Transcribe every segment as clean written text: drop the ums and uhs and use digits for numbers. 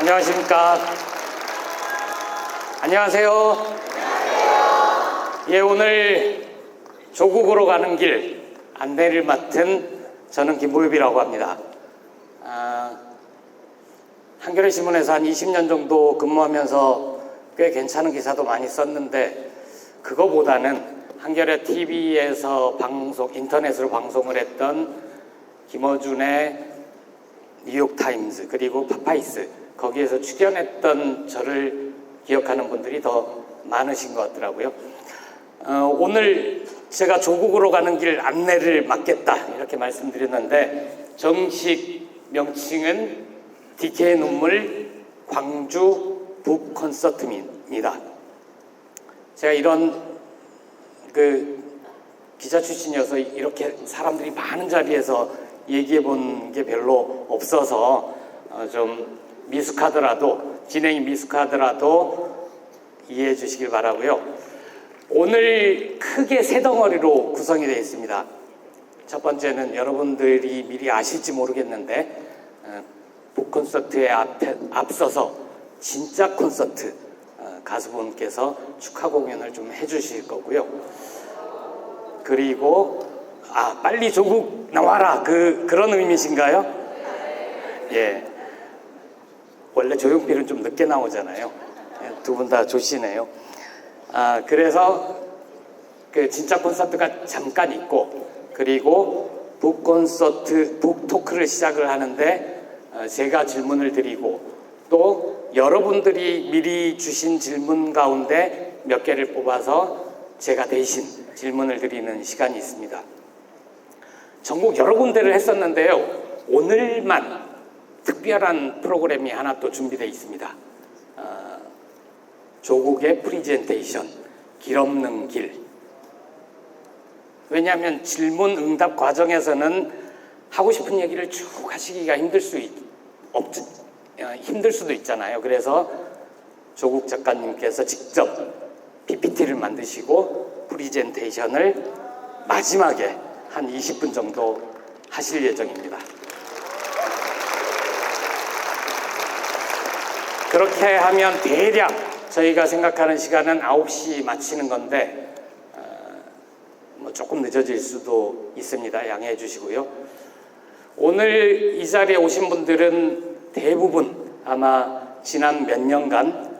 안녕하십니까. 안녕하세요. 예, 오늘 조국으로 가는 길 안내를 맡은 저는 김보엽이라고 합니다. 한겨레 신문에서 한 20년 정도 근무하면서 꽤 괜찮은 기사도 많이 썼는데, 그거보다는 한겨레 TV에서 인터넷으로 방송을 했던 김어준의 뉴욕타임즈 그리고 파파이스, 거기에서 출연했던 저를 기억하는 분들이 더 많으신 것 같더라고요. 오늘 제가 조국으로 가는 길 안내를 맡겠다 이렇게 말씀드렸는데, 정식 명칭은 DK의 눈물 광주 북 콘서트입니다. 제가 이런 기자 출신이어서 이렇게 사람들이 많은 자리에서 얘기해 본 게 별로 없어서 좀 미숙하더라도, 진행이 미숙하더라도 이해해 주시길 바라고요. 오늘 크게 세 덩어리로 구성이 되어 있습니다. 첫 번째는 여러분들이 미리 아실지 모르겠는데, 북콘서트에 앞서서 진짜 콘서트 가수분께서 축하 공연을 좀 해주실 거고요. 그리고 빨리 조국 나와라, 그런 의미신가요? 예. 원래 조용필은 좀 늦게 나오잖아요. 두 분 다 좋으시네요. 그래서 진짜 콘서트가 잠깐 있고, 그리고 북 토크를 시작을 하는데, 제가 질문을 드리고, 또 여러분들이 미리 주신 질문 가운데 몇 개를 뽑아서 제가 대신 질문을 드리는 시간이 있습니다. 전국 여러 군데를 했었는데요, 오늘만 특별한 프로그램이 하나 또 준비되어 있습니다. 조국의 프리젠테이션, 길 없는 길. 왜냐하면 질문 응답 과정에서는 하고 싶은 얘기를 쭉 하시기가 힘들 수도 있잖아요. 그래서 조국 작가님께서 직접 PPT를 만드시고 프리젠테이션을 마지막에 한 20분 정도 하실 예정입니다. 그렇게 하면 대략 저희가 생각하는 시간은 9시 마치는 건데, 조금 늦어질 수도 있습니다. 양해해 주시고요. 오늘 이 자리에 오신 분들은 대부분 아마 지난 몇 년간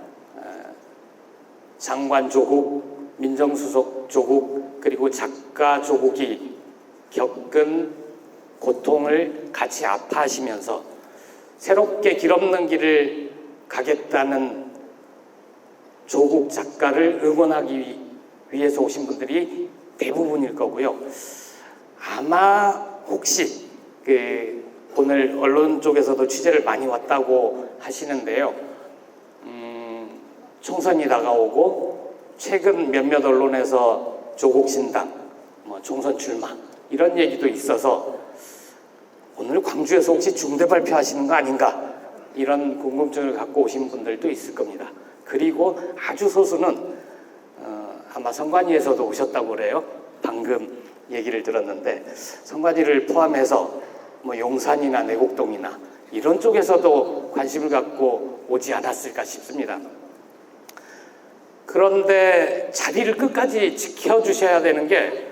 장관 조국, 민정수석 조국, 그리고 작가 조국이 겪은 고통을 같이 아파하시면서 새롭게 길 없는 길을 가겠다는 조국 작가를 응원하기 위해서 오신 분들이 대부분일 거고요. 아마 혹시 오늘 언론 쪽에서도 취재를 많이 왔다고 하시는데요, 총선이 다가오고 최근 몇몇 언론에서 조국 신당, 총선 출마 이런 얘기도 있어서 오늘 광주에서 혹시 중대 발표하시는 거 아닌가, 이런 궁금증을 갖고 오신 분들도 있을 겁니다. 그리고 아주 소수는 아마 선관위에서도 오셨다고 그래요. 방금 얘기를 들었는데, 선관위를 포함해서 용산이나 내곡동이나 이런 쪽에서도 관심을 갖고 오지 않았을까 싶습니다. 그런데 자리를 끝까지 지켜주셔야 되는 게,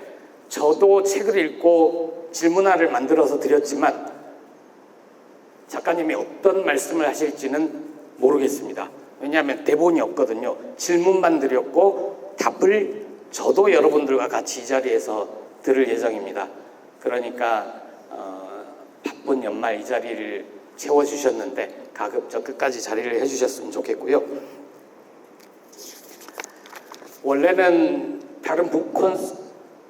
저도 책을 읽고 질문화를 만들어서 드렸지만 작가님이 어떤 말씀을 하실지는 모르겠습니다. 왜냐하면 대본이 없거든요. 질문만 드렸고 답을 저도 여러분들과 같이 이 자리에서 들을 예정입니다. 그러니까 바쁜 연말 이 자리를 채워주셨는데 가급적 끝까지 자리를 해주셨으면 좋겠고요. 원래는 다른 북콘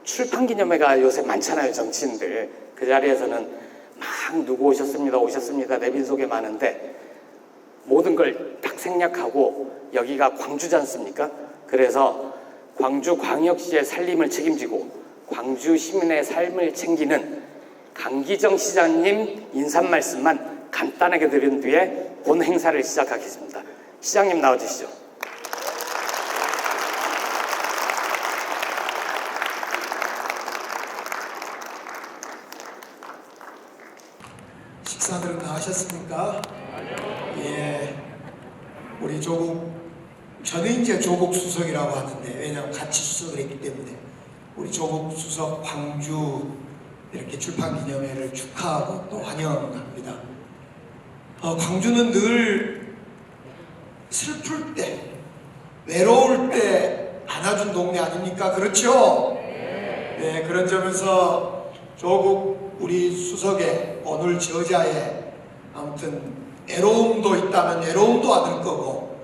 출판기념회가 요새 많잖아요, 정치인들. 그 자리에서는 막 누구 오셨습니다 내빈 속에 많은데, 모든 걸 딱 생략하고 여기가 광주지 않습니까? 그래서 광주광역시의 살림을 책임지고 광주 시민의 삶을 챙기는 강기정 시장님 인사 말씀만 간단하게 드린 뒤에 본 행사를 시작하겠습니다. 시장님 나와주시죠. 식사들은 다 하셨습니까? 예. 우리 조국, 저는 이제 조국 수석이라고 하는데, 왜냐하면 같이 수석을 했기 때문에 우리 조국 수석 광주 이렇게 출판 기념회를 축하하고 또 환영합니다. 광주는 늘 슬플 때, 외로울 때 안아준 동네 아닙니까? 그렇죠? 네, 그런 점에서 조국 우리 수석의 오늘 저자의 아무튼 애로움도 있다면 애로움도 않을 거고,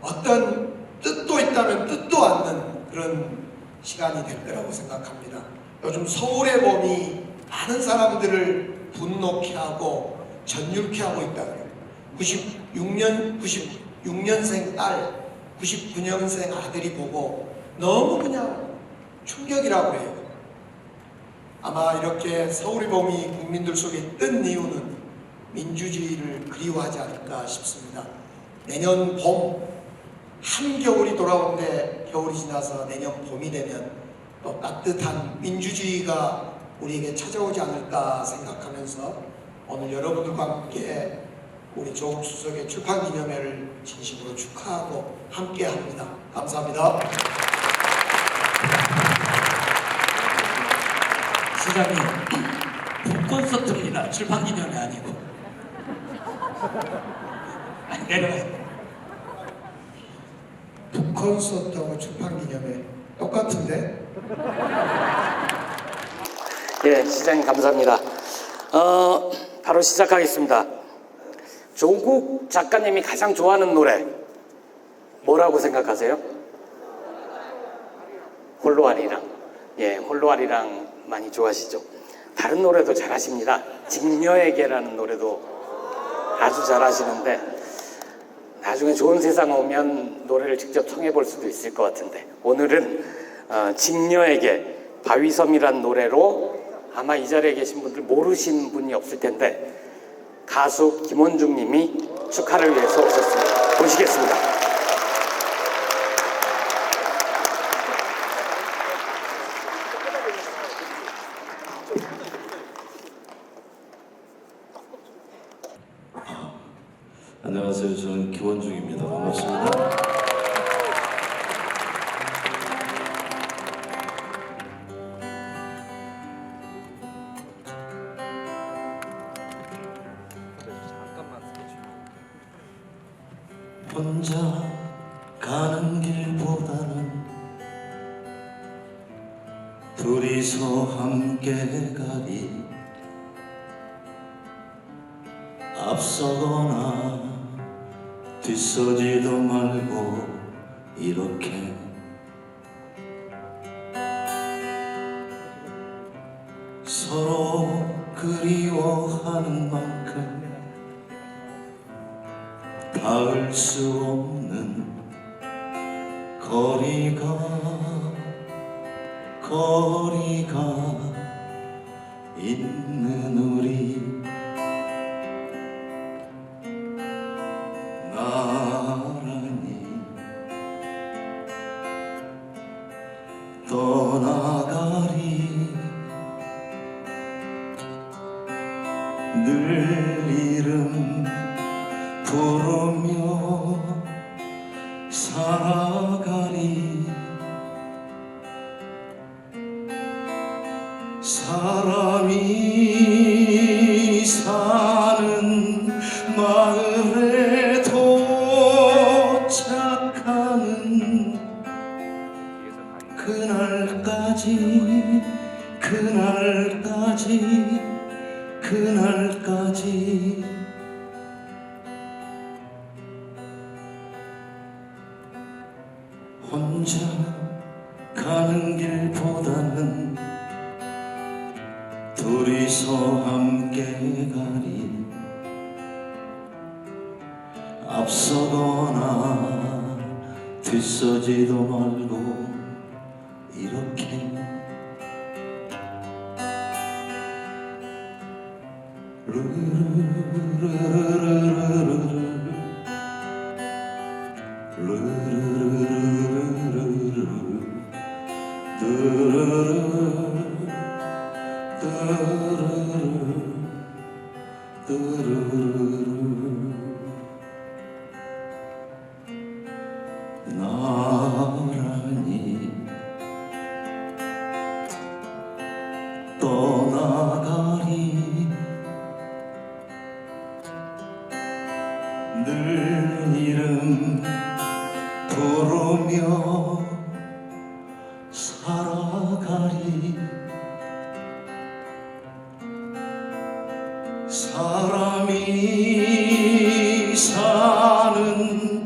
어떤 뜻도 있다면 뜻도 않는 그런 시간이 될 거라고 생각합니다. 요즘 서울의 봄이 많은 사람들을 분노케 하고 전율케 하고 있다 그래요. 96년생 딸, 99년생 아들이 보고 너무 그냥 충격이라고 해요. 아마 이렇게 서울의 봄이 국민들 속에 뜬 이유는 민주주의를 그리워하지 않을까 싶습니다. 내년 봄, 한겨울이 돌아오는데 겨울이 지나서 내년 봄이 되면 또 따뜻한 민주주의가 우리에게 찾아오지 않을까 생각하면서 오늘 여러분들과 함께 우리 조국 수석의 출판 기념회를 진심으로 축하하고 함께 합니다. 감사합니다. 시장님, 북콘서트입니다. 출판 기념회 아니고. 아니, 내려가세요. 북콘서트하고 출판 기념회 똑같은데? 예, 시장님 감사합니다. 바로 시작하겠습니다. 조국 작가님이 가장 좋아하는 노래 뭐라고 생각하세요? 홀로아리랑. 예, 홀로아리랑 많이 좋아하시죠? 다른 노래도 잘하십니다. 직녀에게라는 노래도 아주 잘하시는데 나중에 좋은 세상 오면 노래를 직접 청해 볼 수도 있을 것 같은데 오늘은 직녀에게 바위섬이란 노래로 아마 이 자리에 계신 분들 모르신 분이 없을 텐데 가수 김원중 님이 축하를 위해서 오셨습니다. 보시겠습니다. 안녕하세요. 저는 김원중입니다. 반갑습니다. 혼자 가는 길보다는 둘이서 함께 가리. 앞서거나 뒤서지도 말고 이렇게 서로 그리워하는 만큼 닿을 수 없는 거리가 있는 우리. 나란히 떠나가리. 늘 이름 부르며 살아가리. 사람이 사는 마을에 도착하는 그날까지 혼자 가는 길보다는 둘이서 함께 가리. 앞서거나 뒤서지도 말고 이렇게 나란히 떠나가리 늘 이름 부르며 살아가리 사람이 사는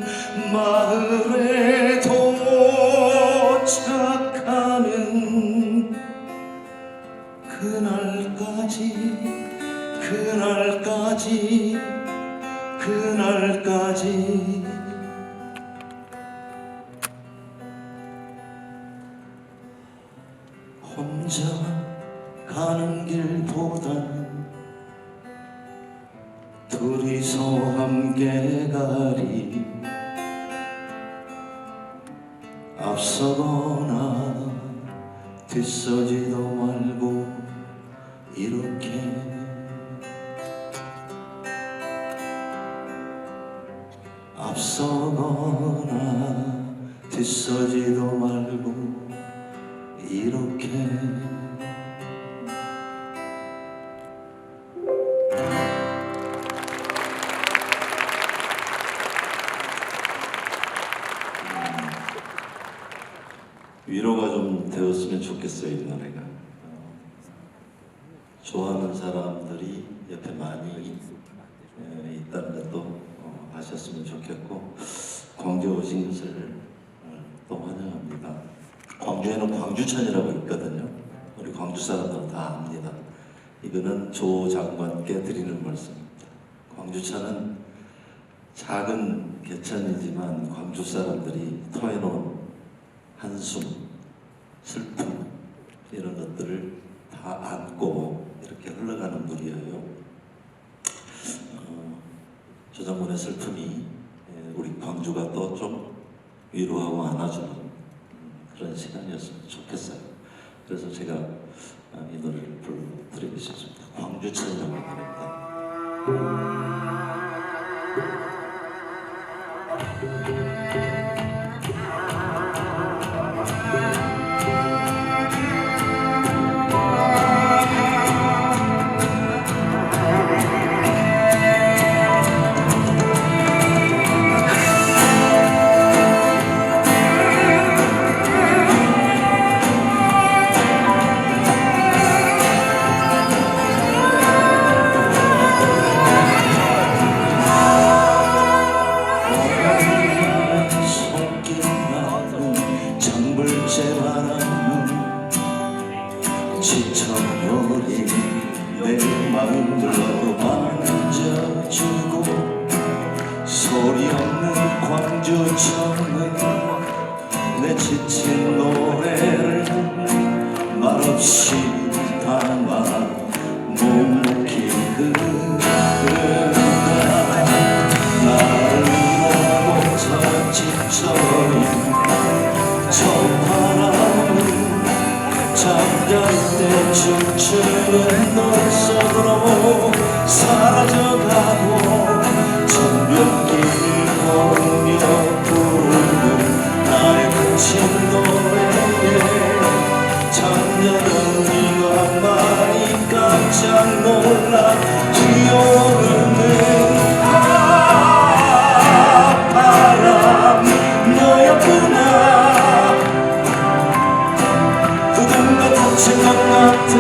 마을에 도착하는 그날까지 혼자 가는 길보단 둘이서 함께 가리 앞서거나 뒤서지도 말고 이렇게 앞서거나 뒤서지도 말고 이렇게 위로가 좀 되었으면 좋겠어요. 이 노래가 좋아하는 사람들이 옆에 많이 있다는 것도 아셨으면 좋겠고 광주에 오신 것을 또 환영합니다. 광주에는 광주천이라고 있거든요. 우리 광주 사람들은 다 압니다. 이거는 조 장관께 드리는 말씀입니다. 광주천은 작은 개천이지만 광주 사람들이 토해놓은 한숨, 슬픔 이런 것들을 다 안고 이렇게 흘러가는 물이에요. 조 장군의 슬픔이 우리 광주가 또 좀 위로하고 안아주는 그런 시간이었으면 좋겠어요. 그래서 제가 이 노래를 불러드리고 싶습니다. 광주천이라고 노래입니다. 지쳐버린 내 마음을 만져주고 소리 없는 광주천은 내 지친 노래를 말없이 담아 묵묵히 흐른다. 나를 보고서 지쳐버린 저 바람은 잠잘 때 춤추는 노랫소리로 사라져가고 천변길을 걸으며 부르는 나의 거친 노래에 잠자던 네가 많이 깜짝 놀라 뛰어오르는 바람 너였구나. 생각 같은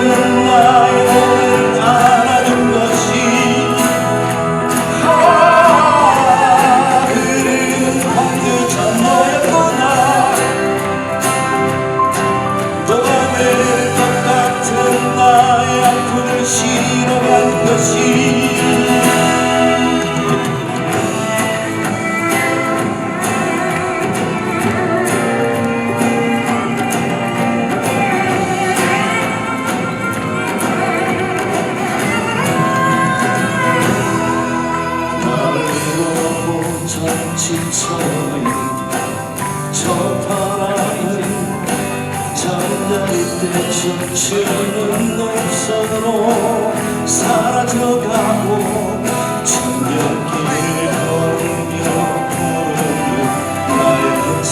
나의 몸을 안아준 것이 흐르는 광주천 너였구나. 너가 될 것 같은 나의 아픔을 실어간 것이 지쳐버린 저 바람은 잠자리 때 춤추는 노선으로 사라져가고 천년길을 걸으며 부르는 나의 거친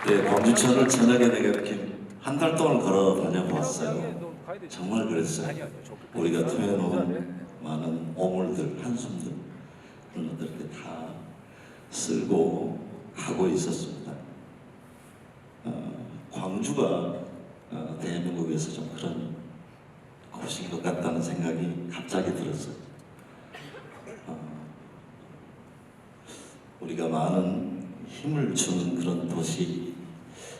네, 광주천을 저녁에 내가 이렇게 한 달 동안 걸어 다녀봤어요. 정말 그랬어요. 우리가 토해놓은 많은 오물들, 한숨들 그런 것들 이렇게 다 쓸고 하고 있었습니다. 광주가 대한민국에서 좀 그런 곳인 것 같다는 생각이 갑자기 들었어요. 우리가 많은 힘을 주는 그런 도시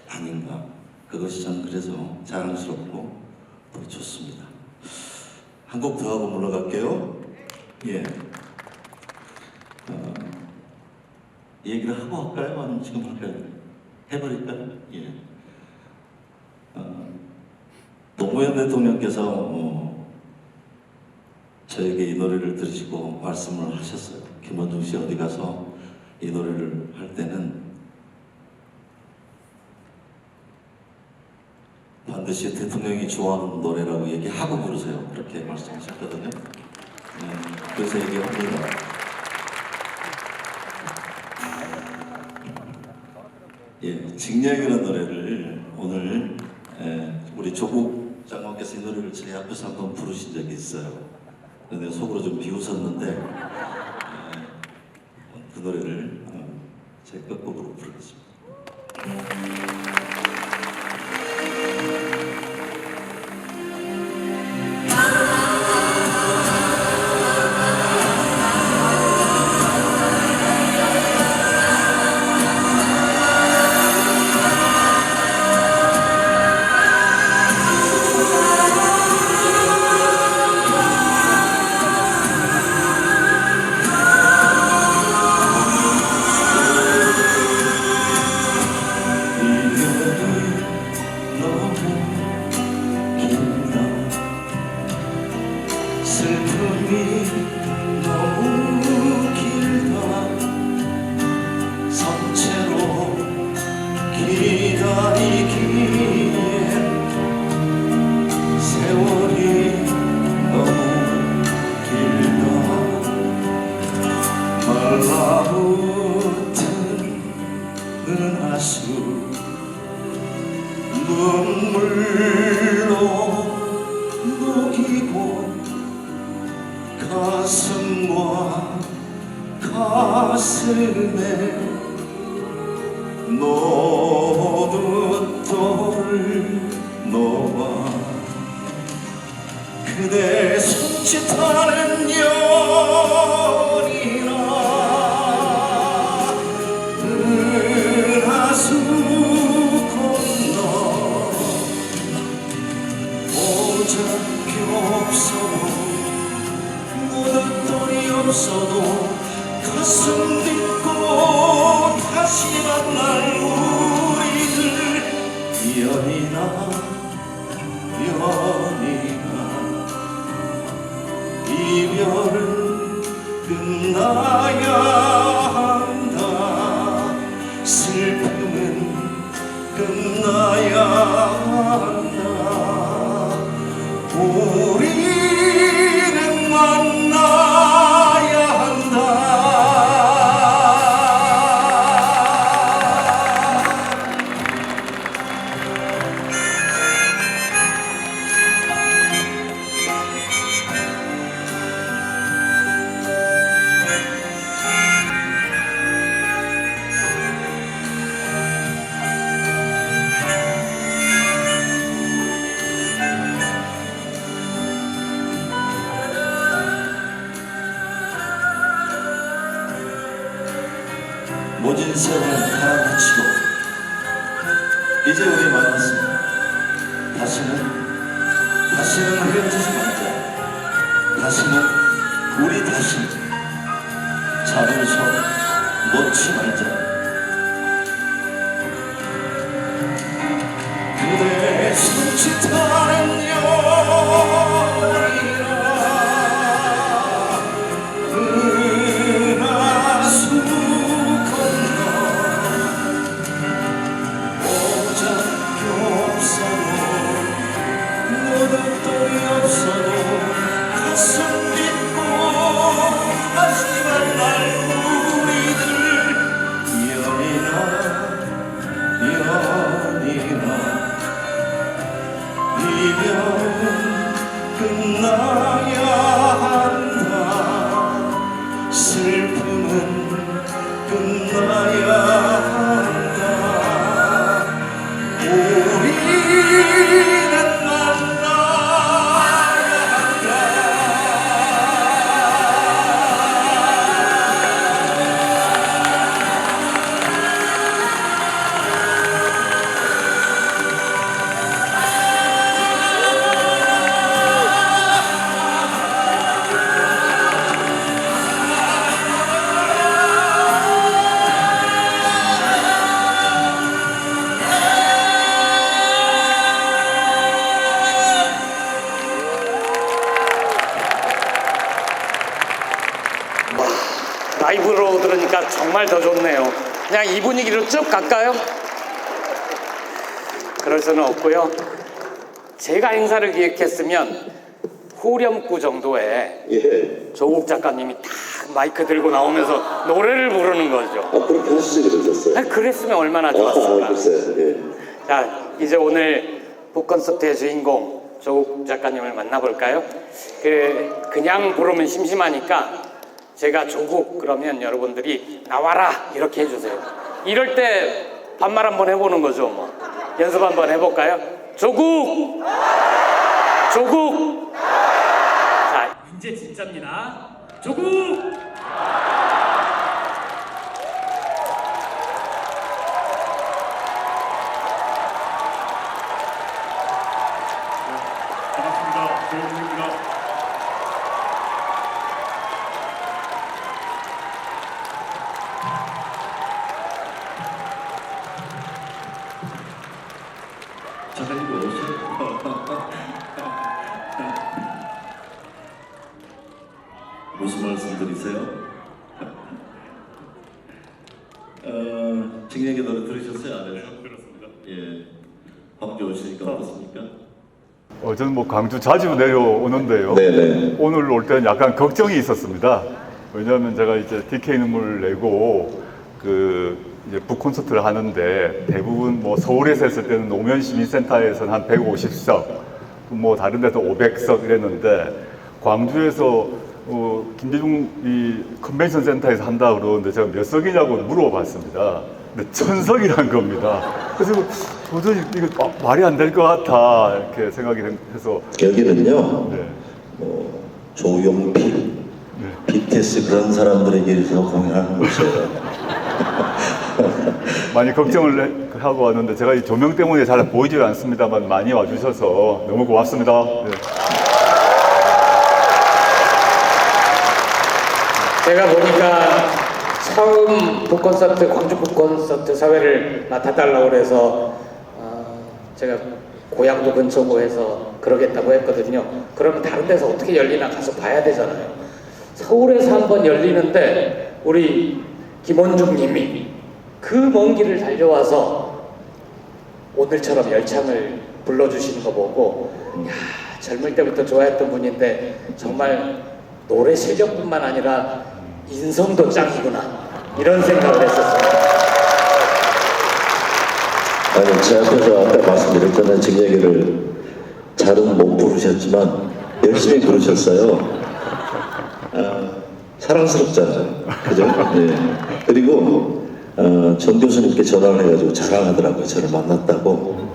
아닌가. 그것이 전 그래서 자랑스럽고 또 좋습니다. 한 곡 더 하고 물러갈게요. 예. 얘기를 하고 할까요? 아니면 지금 할까요? 해버릴까요? 예. 노무현 대통령께서 저에게 이 노래를 들으시고 말씀을 하셨어요. 김원중 씨 어디 가서 이 노래를 할 때는 반드시 대통령이 좋아하는 노래라고 얘기하고 부르세요. 그렇게 말씀하셨거든요. 그래서 얘기합니다. 예, 직녀이라는 노래를 오늘 우리 조국 장관께서 이 노래를 제 앞에서 한번 부르신 적이 있어요. 근데 속으로 좀 비웃었는데 그 노래를 제 끝곡으로 부르겠습니다. 슬픔이 너무 길다. 선체로 기다리기에 세월이 너무 길다. 말라붙은 은하수 눈물로 녹이고 가슴과 가슴에 노돛돌을 놓아 그대 손짓하는 연이나 은하수 건너 보잘게 없어도 돈이 없어도 가슴 딛고 다시 만날 우리들 연이나 이별은 끝나야 한다. 슬픔은 끝나야 한다. 우리는 만나야 한다. 모진 세월 가라앉히고 이제 우리 만났습니다. 다시는 헤어지지 말자. 다시는 우리 다시 잡은 손 놓지 말자. 그대 손짓하는 연이라 은하수 가슴 딛고 다시 만날 우리들 말 더 좋네요. 그냥 이 분위기로 쭉 갈까요? 그럴 수는 없고요. 제가 행사를 기획했으면 후렴구 정도에 예. 조국 작가님이 딱 마이크 들고 나오면서 노래를 부르는 거죠. 아, 그렇게 하시지 그러셨어요? 아니, 그랬으면 얼마나 좋았을까. 글쎄, 예. 자, 이제 오늘 북콘서트의 주인공 조국 작가님을 만나볼까요? 그냥 부르면 심심하니까 제가 조국 그러면 여러분들이 나와라 이렇게 해주세요. 이럴 때 반말 한번 해보는 거죠. 뭐 연습 한번 해볼까요? 조국! 조국! 자, 이제 진짜입니다. 조국! 반갑습니다. 조국입니다. 작가님 오셨어요? 무슨 말씀 드리세요? 징역의 노래 들으셨어요? 안 해서? 들었습니다. 예. 광주 오시니까 어떻습니까? 저는 뭐 광주 자주 내려오는데요. 네네. 오늘 올 때는 약간 걱정이 있었습니다. 왜냐하면 제가 이제 DK 눈물 내고 이제 북콘서트를 하는데 대부분 뭐 서울에서 했을 때는 노무현 시민센터에서는 한 150석, 뭐 다른 데도 500석 이랬는데 광주에서 김대중 이 컨벤션 센터에서 한다 그러는데 제가 몇 석이냐고 물어봤습니다. 근데 1000석이란 겁니다. 그래서 도저히 이거 말이 안 될 것 같아 이렇게 생각이 해서 여기는요. 네. 조용필, BTS 그런 사람들에게 위해서 공연하는 곳이에요. 많이 걱정을 하고 왔는데 제가 이 조명 때문에 잘 보이질 않습니다만 많이 와주셔서 너무 고맙습니다. 네. 제가 보니까 처음 북콘서트, 광주 북콘서트 사회를 맡아달라고 그래서 제가 고향도 근처고 해서 그러겠다고 했거든요. 그러면 다른 데서 어떻게 열리나 가서 봐야 되잖아요. 서울에서 한번 열리는데 우리 김원중 님이 그 먼 길을 달려와서 오늘처럼 열창을 불러주시는 거 보고 야, 젊을 때부터 좋아했던 분인데 정말 노래 실력뿐만 아니라 인성도 짱이구나 이런 생각을 했었습니다. 아니, 제 앞에서 아까 말씀드렸잖아요. 징역이를 잘은 못 부르셨지만 열심히 부르셨어요. 사랑스럽잖아요. 그죠? 예. 그리고 정 교수님께 전화를 해가지고 자랑하더라고요. 저를 만났다고.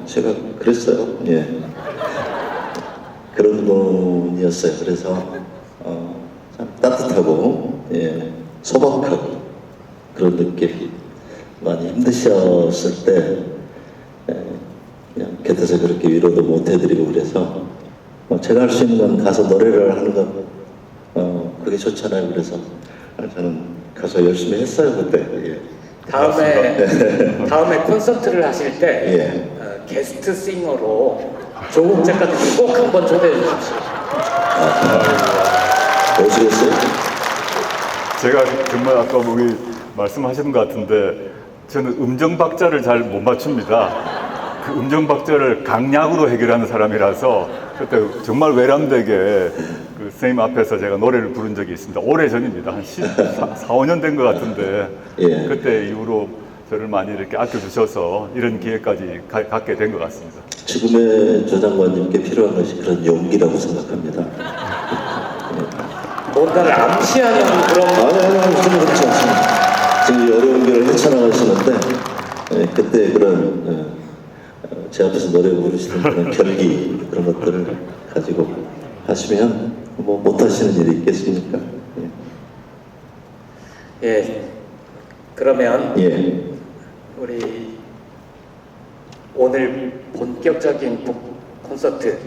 제가 그랬어요. 예. 그런 분이었어요. 그래서 참 따뜻하고 예, 소박하고 그런 느낌. 많이 힘드셨을 때 그냥 곁에서 그렇게 위로도 못 해드리고 그래서 제가 할 수 있는 건 가서 노래를 하는 거 그게 좋잖아요. 그래서 저는 가서 열심히 했어요 그때. 예. 다음에 콘서트를 하실 때 예. 게스트 싱어로 조국 작가님 꼭 한번 초대해 주십시오. 오시겠어요? 제가 정말 아까 우리 말씀하신 것 같은데 저는 음정 박자를 잘 못 맞춥니다. 그 음정 박자를 강약으로 해결하는 사람이라서 그때 정말 외람되게 그 선생님 앞에서 제가 노래를 부른 적이 있습니다. 오래전입니다. 한 4, 5년 된 것 같은데 예. 그때 이후로 저를 많이 이렇게 아껴주셔서 이런 기회까지 갖게 된 것 같습니다. 지금의 조 장관님께 필요한 것이 그런 용기라고 생각합니다. 뭔가를 암시하는 그런 아니, 무슨 그렇지 않습니다. 지금 어려운 길을 헤쳐나가시는데 그때 그런 제 앞에서 노래 부르시는 그런 결기 그런 것들을 가지고 하시면 뭐 못하시는 일이 있겠습니까? 예. 그러면 예. 우리 오늘 본격적인 콘서트로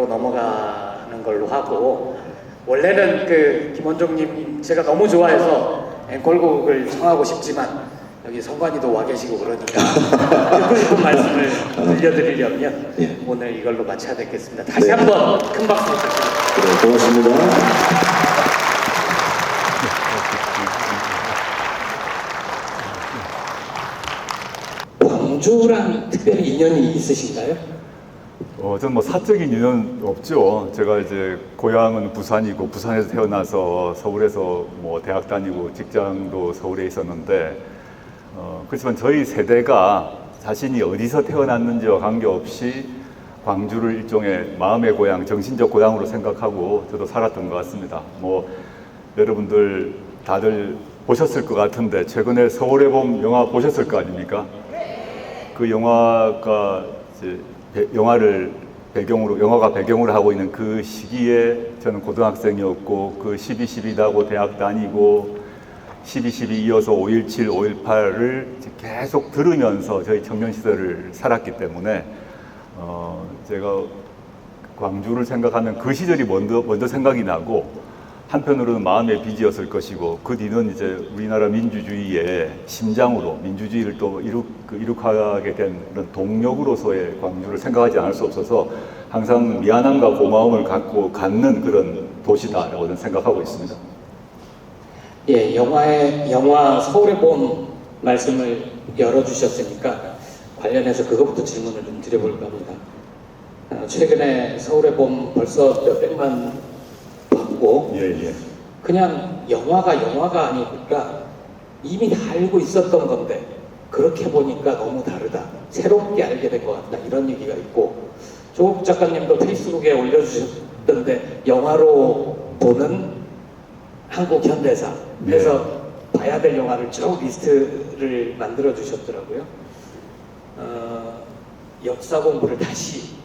넘어가는 걸로 하고 원래는 그 김원종님 제가 너무 좋아해서 앵콜곡을 청하고 싶지만 여기 성관이도 와 계시고 그러니까 듣고 싶은 말씀을 들려드리려면 예. 오늘 이걸로 마쳐야 되겠습니다. 다시 한번 큰 박수 부탁드립니다. 그래, 고맙습니다. 광주랑 특별히 인연이 있으신가요? 저는 뭐 사적인 인연 없죠. 제가 이제 고향은 부산이고 부산에서 태어나서 서울에서 뭐 대학 다니고 직장도 서울에 있었는데 그렇지만 저희 세대가 자신이 어디서 태어났는지와 관계없이 광주를 일종의 마음의 고향, 정신적 고향으로 생각하고 저도 살았던 것 같습니다. 뭐 여러분들 다들 보셨을 것 같은데 최근에 서울의 봄 영화 보셨을 거 아닙니까? 그 영화가 이제 영화가 배경으로 하고 있는 그 시기에 저는 고등학생이었고 그 12.12라고 대학 다니고 12.12 이어서 5.17, 5.18을 계속 들으면서 저희 청년 시절을 살았기 때문에 제가 광주를 생각하면 그 시절이 먼저 생각이 나고 한편으로는 마음의 빚이었을 것이고 그 뒤는 이제 우리나라 민주주의의 심장으로 민주주의를 또 이룩하게 된 그런 동력으로서의 광주를 생각하지 않을 수 없어서 항상 미안함과 고마움을 갖는 그런 도시다라고 저는 생각하고 있습니다. 예, 영화 서울의 봄 말씀을 열어주셨으니까 관련해서 그것부터 질문을 좀 드려볼까 합니다. 최근에 서울의 봄 벌써 몇백만 봤고 예. 그냥 영화가 아니니까 이미 다 알고 있었던 건데 그렇게 보니까 너무 다르다. 새롭게 알게 된 것 같다. 이런 얘기가 있고 조국 작가님도 페이스북에 올려주셨던데 영화로 보는 한국 현대사 해서 봐야 될 영화를 쭉 리스트를 만들어 주셨더라고요. 역사 공부를 다시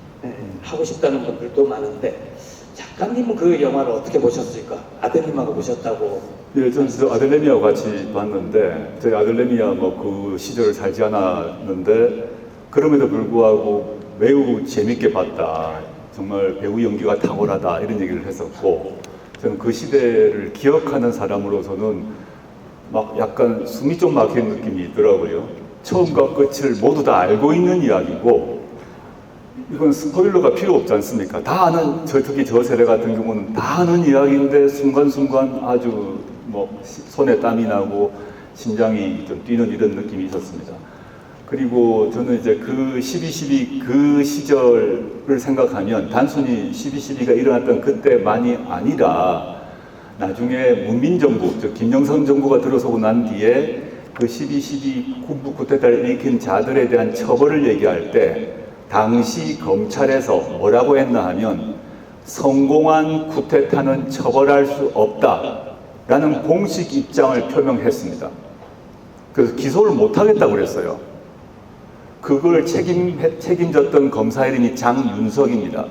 하고 싶다는 분들도 많은데 작가님은 그 영화를 어떻게 보셨을까? 아드님하고 보셨다고. 예, 저는 아들내미하고 같이 봤는데 저희 아들내미야 뭐 그 시절을 살지 않았는데 그럼에도 불구하고 매우 재밌게 봤다. 정말 배우 연기가 탁월하다 이런 얘기를 했었고 저는 그 시대를 기억하는 사람으로서는 막 약간 숨이 좀 막히는 느낌이 있더라고요. 처음과 끝을 모두 다 알고 있는 이야기고 이건 스포일러가 필요 없지 않습니까? 다 아는, 특히 저 세대 같은 경우는 다 아는 이야기인데 순간순간 아주 뭐 손에 땀이 나고 심장이 좀 뛰는 이런 느낌이 있었습니다. 그리고 저는 이제 그 12.12 그 시절을 생각하면 단순히 12.12가 일어났던 그때만이 아니라 나중에 문민정부, 즉 김영삼 정부가 들어서고 난 뒤에 그 12.12 군부 쿠데타를 일으킨 자들에 대한 처벌을 얘기할 때 당시 검찰에서 뭐라고 했나 하면 성공한 쿠데타는 처벌할 수 없다라는 공식 입장을 표명했습니다. 그래서 기소를 못하겠다고 그랬어요. 그걸 책임졌던 검사 이름이 장윤석입니다.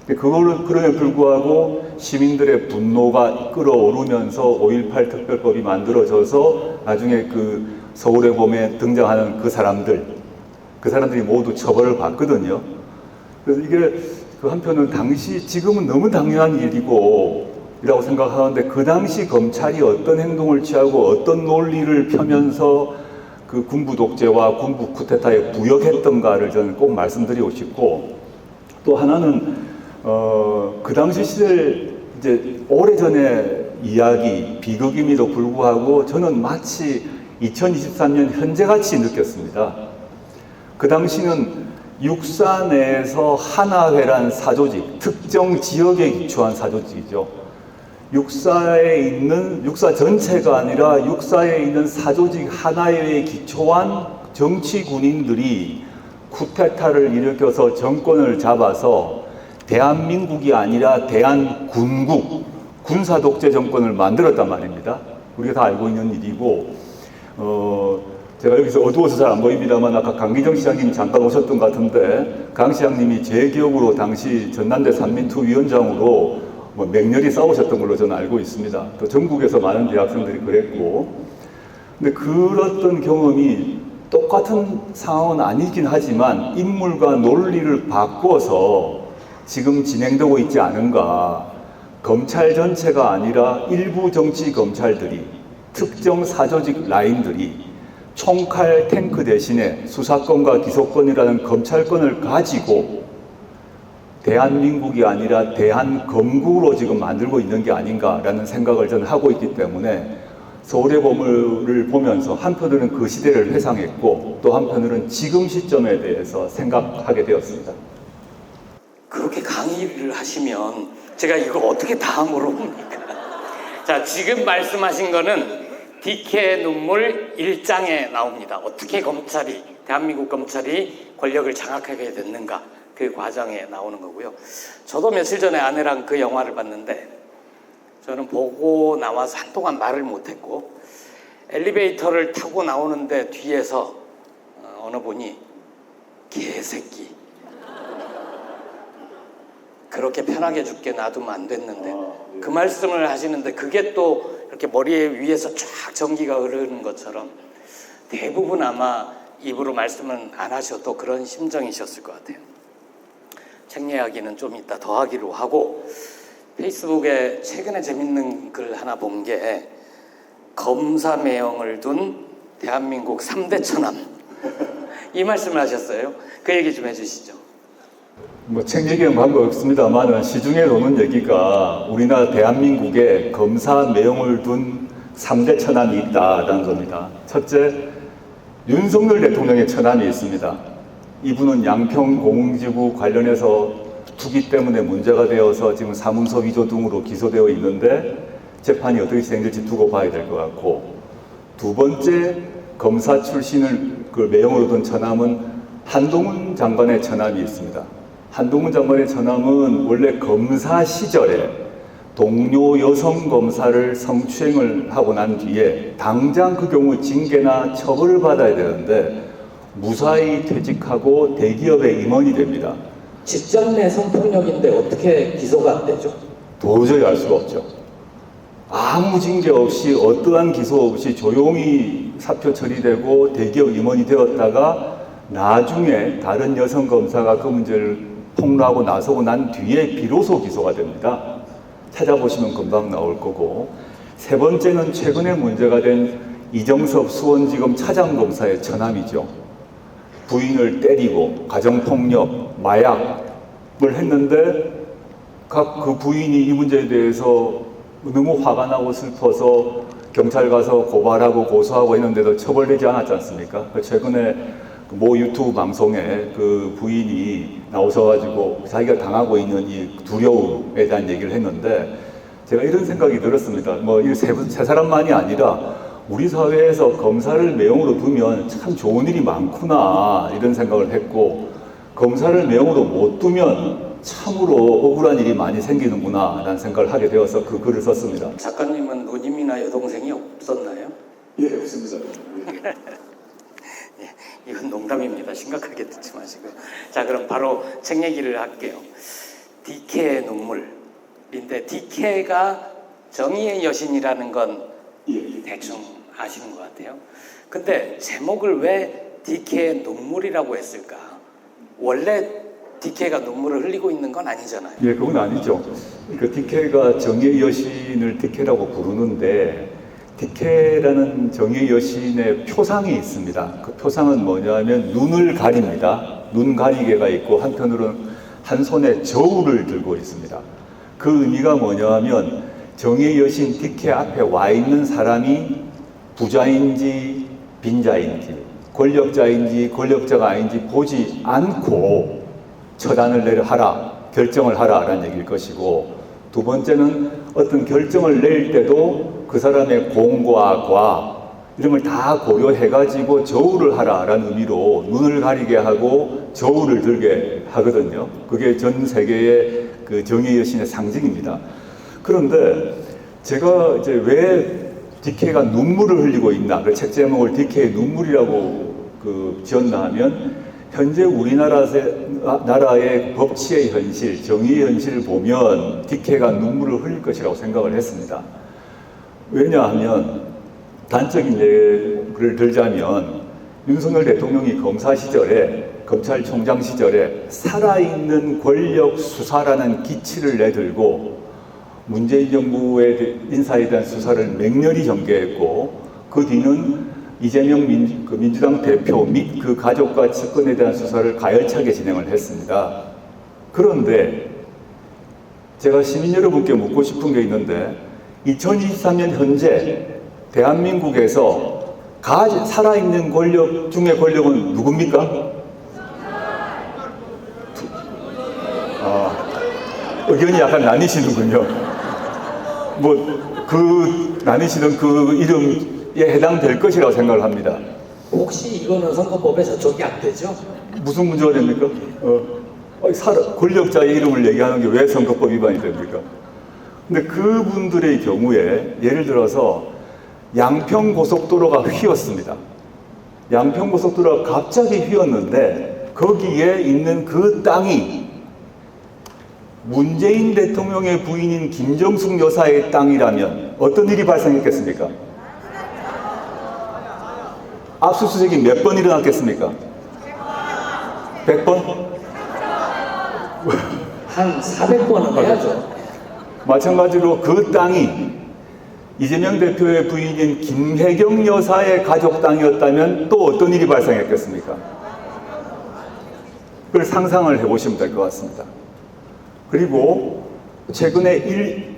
그럼에 불구하고 시민들의 분노가 끌어오르면서 5.18 특별법이 만들어져서 나중에 그 서울의 봄에 등장하는 그 사람들이 모두 처벌을 받거든요. 그래서 이게 그 한편은 지금은 너무 당연한 일이라고 생각하는데 그 당시 검찰이 어떤 행동을 취하고 어떤 논리를 펴면서 그 군부 독재와 군부 쿠데타에 부역했던가를 저는 꼭 말씀드리고 싶고 또 하나는 그 당시 시절 이제 오래전의 이야기 비극임에도 불구하고 저는 마치 2023년 현재같이 느꼈습니다. 그 당시는 육사 내에서 하나회란 사조직, 특정 지역에 기초한 사조직이죠. 육사 전체가 아니라 육사에 있는 사조직 하나회에 기초한 정치 군인들이 쿠데타를 일으켜서 정권을 잡아서 대한민국이 아니라 대한군국, 군사독재 정권을 만들었단 말입니다. 우리가 다 알고 있는 일이고 제가 여기서 어두워서 잘 안 보입니다만 아까 강기정 시장님 잠깐 오셨던 것 같은데 강 시장님이 제 기억으로 당시 전남대 산민투 위원장으로 맹렬히 싸우셨던 걸로 저는 알고 있습니다. 또 전국에서 많은 대학생들이 그랬고 근데 그랬던 경험이 똑같은 상황은 아니긴 하지만 인물과 논리를 바꿔서 지금 진행되고 있지 않은가. 검찰 전체가 아니라 일부 정치 검찰들이 특정 사조직 라인들이 총칼 탱크 대신에 수사권과 기소권이라는 검찰권을 가지고 대한민국이 아니라 대한검국으로 지금 만들고 있는 게 아닌가라는 생각을 저는 하고 있기 때문에 서울의 보물을 보면서 한편으로는 그 시대를 회상했고 또 한편으로는 지금 시점에 대해서 생각하게 되었습니다. 그렇게 강의를 하시면 제가 이거 어떻게 다음으로 옵니까? 자, 지금 말씀하신 거는 DK의 눈물 1장에 나옵니다. 어떻게 검찰이, 대한민국 검찰이 권력을 장악하게 됐는가, 그 과정에 나오는 거고요. 저도 며칠 전에 아내랑 그 영화를 봤는데 저는 보고 나와서 한동안 말을 못했고, 엘리베이터를 타고 나오는데 뒤에서 어느 분이 개새끼, 그렇게 편하게 죽게 놔두면 안 됐는데, 그 말씀을 하시는데 그게 또 이렇게 머리에 위에서 쫙 전기가 흐르는 것처럼 대부분 아마 입으로 말씀은 안 하셔도 그런 심정이셨을 것 같아요. 책 이야기는 좀 이따 더 하기로 하고, 페이스북에 최근에 재밌는 글 하나 본 게 검사 매형을 둔 대한민국 3대 천함, 이 말씀을 하셨어요. 그 얘기 좀 해주시죠. 뭐 책 얘기는 방법 없습니다만 시중에 도는 얘기가 우리나라 대한민국에 검사 매형을 둔 3대 천함이 있다라는 겁니다. 첫째, 윤석열 대통령의 천함이 있습니다. 이분은 양평 공지구 관련해서 투기 때문에 문제가 되어서 지금 사문서 위조 등으로 기소되어 있는데 재판이 어떻게 진행될지 두고 봐야 될 것 같고, 두 번째, 검사 출신을 그 매형으로 둔 천함은 한동훈 장관의 천함이 있습니다. 한동훈 장관의 천함은 원래 검사 시절에 동료 여성 검사를 성추행을 하고 난 뒤에 당장 그 경우 징계나 처벌을 받아야 되는데 무사히 퇴직하고 대기업에 임원이 됩니다. 직장 내 성폭력인데 어떻게 기소가 안 되죠? 도저히 알 수가 없죠. 아무 징계 없이 어떠한 기소 없이 조용히 사표 처리되고 대기업 임원이 되었다가 나중에 다른 여성 검사가 그 문제를 폭로하고 나서고 난 뒤에 비로소 기소가 됩니다. 찾아보시면 금방 나올 거고, 세 번째는 최근에 문제가 된 이정섭 수원지검 차장검사의 천함이죠. 부인을 때리고 가정폭력, 마약을 했는데 그 부인이 이 문제에 대해서 너무 화가 나고 슬퍼서 경찰 가서 고발하고 고소하고 했는데도 처벌되지 않았지 않습니까? 최근에 모 유튜브 방송에 그 부인이 나오셔가지고 자기가 당하고 있는 이 두려움에 대한 얘기를 했는데 제가 이런 생각이 들었습니다. 뭐 이 세 사람만이 아니라 우리 사회에서 검사를 매형으로 두면 참 좋은 일이 많구나 이런 생각을 했고, 검사를 매형으로 못 두면 참으로 억울한 일이 많이 생기는구나 라는 생각을 하게 되어서 그 글을 썼습니다. 작가님은 누님이나 여동생이 없었나요? 예, 없습니다. 예, 이건 농담입니다. 심각하게 듣지 마시고요. 자, 그럼 바로 책 얘기를 할게요. DK의 눈물인데, DK가 정의의 여신이라는 건 대충 아시는 것 같아요. 근데 제목을 왜 DK의 눈물이라고 했을까? 원래 DK가 눈물을 흘리고 있는 건 아니잖아요. 예, 그건 아니죠. 그러니까 DK가 정의의 여신을 DK라고 부르는데, DK라는 정의의 여신의 표상이 있습니다. 그 표상은 뭐냐면 눈을 가립니다. 눈 가리개가 있고 한편으로는 한 손에 저울을 들고 있습니다. 그 의미가 뭐냐면 정의의 여신 DK 앞에 와 있는 사람이 부자인지 빈자인지 권력자인지 권력자가 아닌지 보지 않고 처단을 하라, 결정을 하라라는 얘기일 것이고, 두 번째는 어떤 결정을 낼 때도 그 사람의 공과 과 이런 걸 다 고려해가지고 저울을 하라라는 의미로 눈을 가리게 하고 저울을 들게 하거든요. 그게 전 세계의 그 정의의 여신의 상징입니다. 그런데 제가 이제 왜 DK가 눈물을 흘리고 있나, 그 책 제목을 DK의 눈물이라고 지었나 하면, 현재 우리나라의 법치의 현실, 정의의 현실을 보면 DK가 눈물을 흘릴 것이라고 생각을 했습니다. 왜냐하면 단적인 예를 들자면 윤석열 대통령이 검사 시절에, 검찰총장 시절에 살아있는 권력 수사라는 기치를 내들고 문재인 정부의 인사에 대한 수사를 맹렬히 전개했고, 그 뒤는 이재명 민주당 대표 및 그 가족과 측근에 대한 수사를 가열차게 진행을 했습니다. 그런데 제가 시민 여러분께 묻고 싶은 게 있는데, 2023년 현재 대한민국에서 살아있는 권력 중에 권력은 누굽니까? 의견이 약간 나뉘시는군요. 나뉘시는 그 이름에 해당될 것이라고 생각을 합니다. 혹시 이거는 선거법에 저촉이 안 되죠? 무슨 문제가 됩니까? 권력자의 이름을 얘기하는 게 왜 선거법 위반이 됩니까? 근데 그분들의 경우에 예를 들어서 양평고속도로가 휘었습니다. 양평고속도로가 갑자기 휘었는데 거기에 있는 그 땅이 문재인 대통령의 부인인 김정숙 여사의 땅이라면 어떤 일이 발생했겠습니까? 압수수색이 몇 번 일어났겠습니까? 100번? 한 400번은 해야죠. 마찬가지로 그 땅이 이재명 대표의 부인인 김혜경 여사의 가족 땅이었다면 또 어떤 일이 발생했겠습니까? 그걸 상상을 해보시면 될 것 같습니다. 그리고 최근에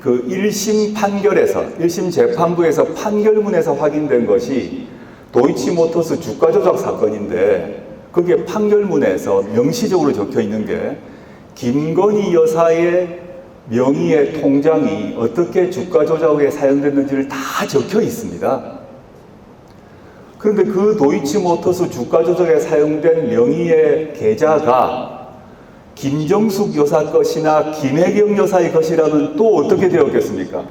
1심 판결에서, 1심 재판부에서 판결문에서 확인된 것이 도이치모터스 주가 조작 사건인데 거기에 판결문에서 명시적으로 적혀 있는 게 김건희 여사의 명의의 통장이 어떻게 주가 조작에 사용됐는지를 다 적혀 있습니다. 그런데 그 도이치모터스 주가 조작에 사용된 명의의 계좌가 김정숙 여사 것이나 김혜경 여사의 것이라면 또 어떻게 되었겠습니까?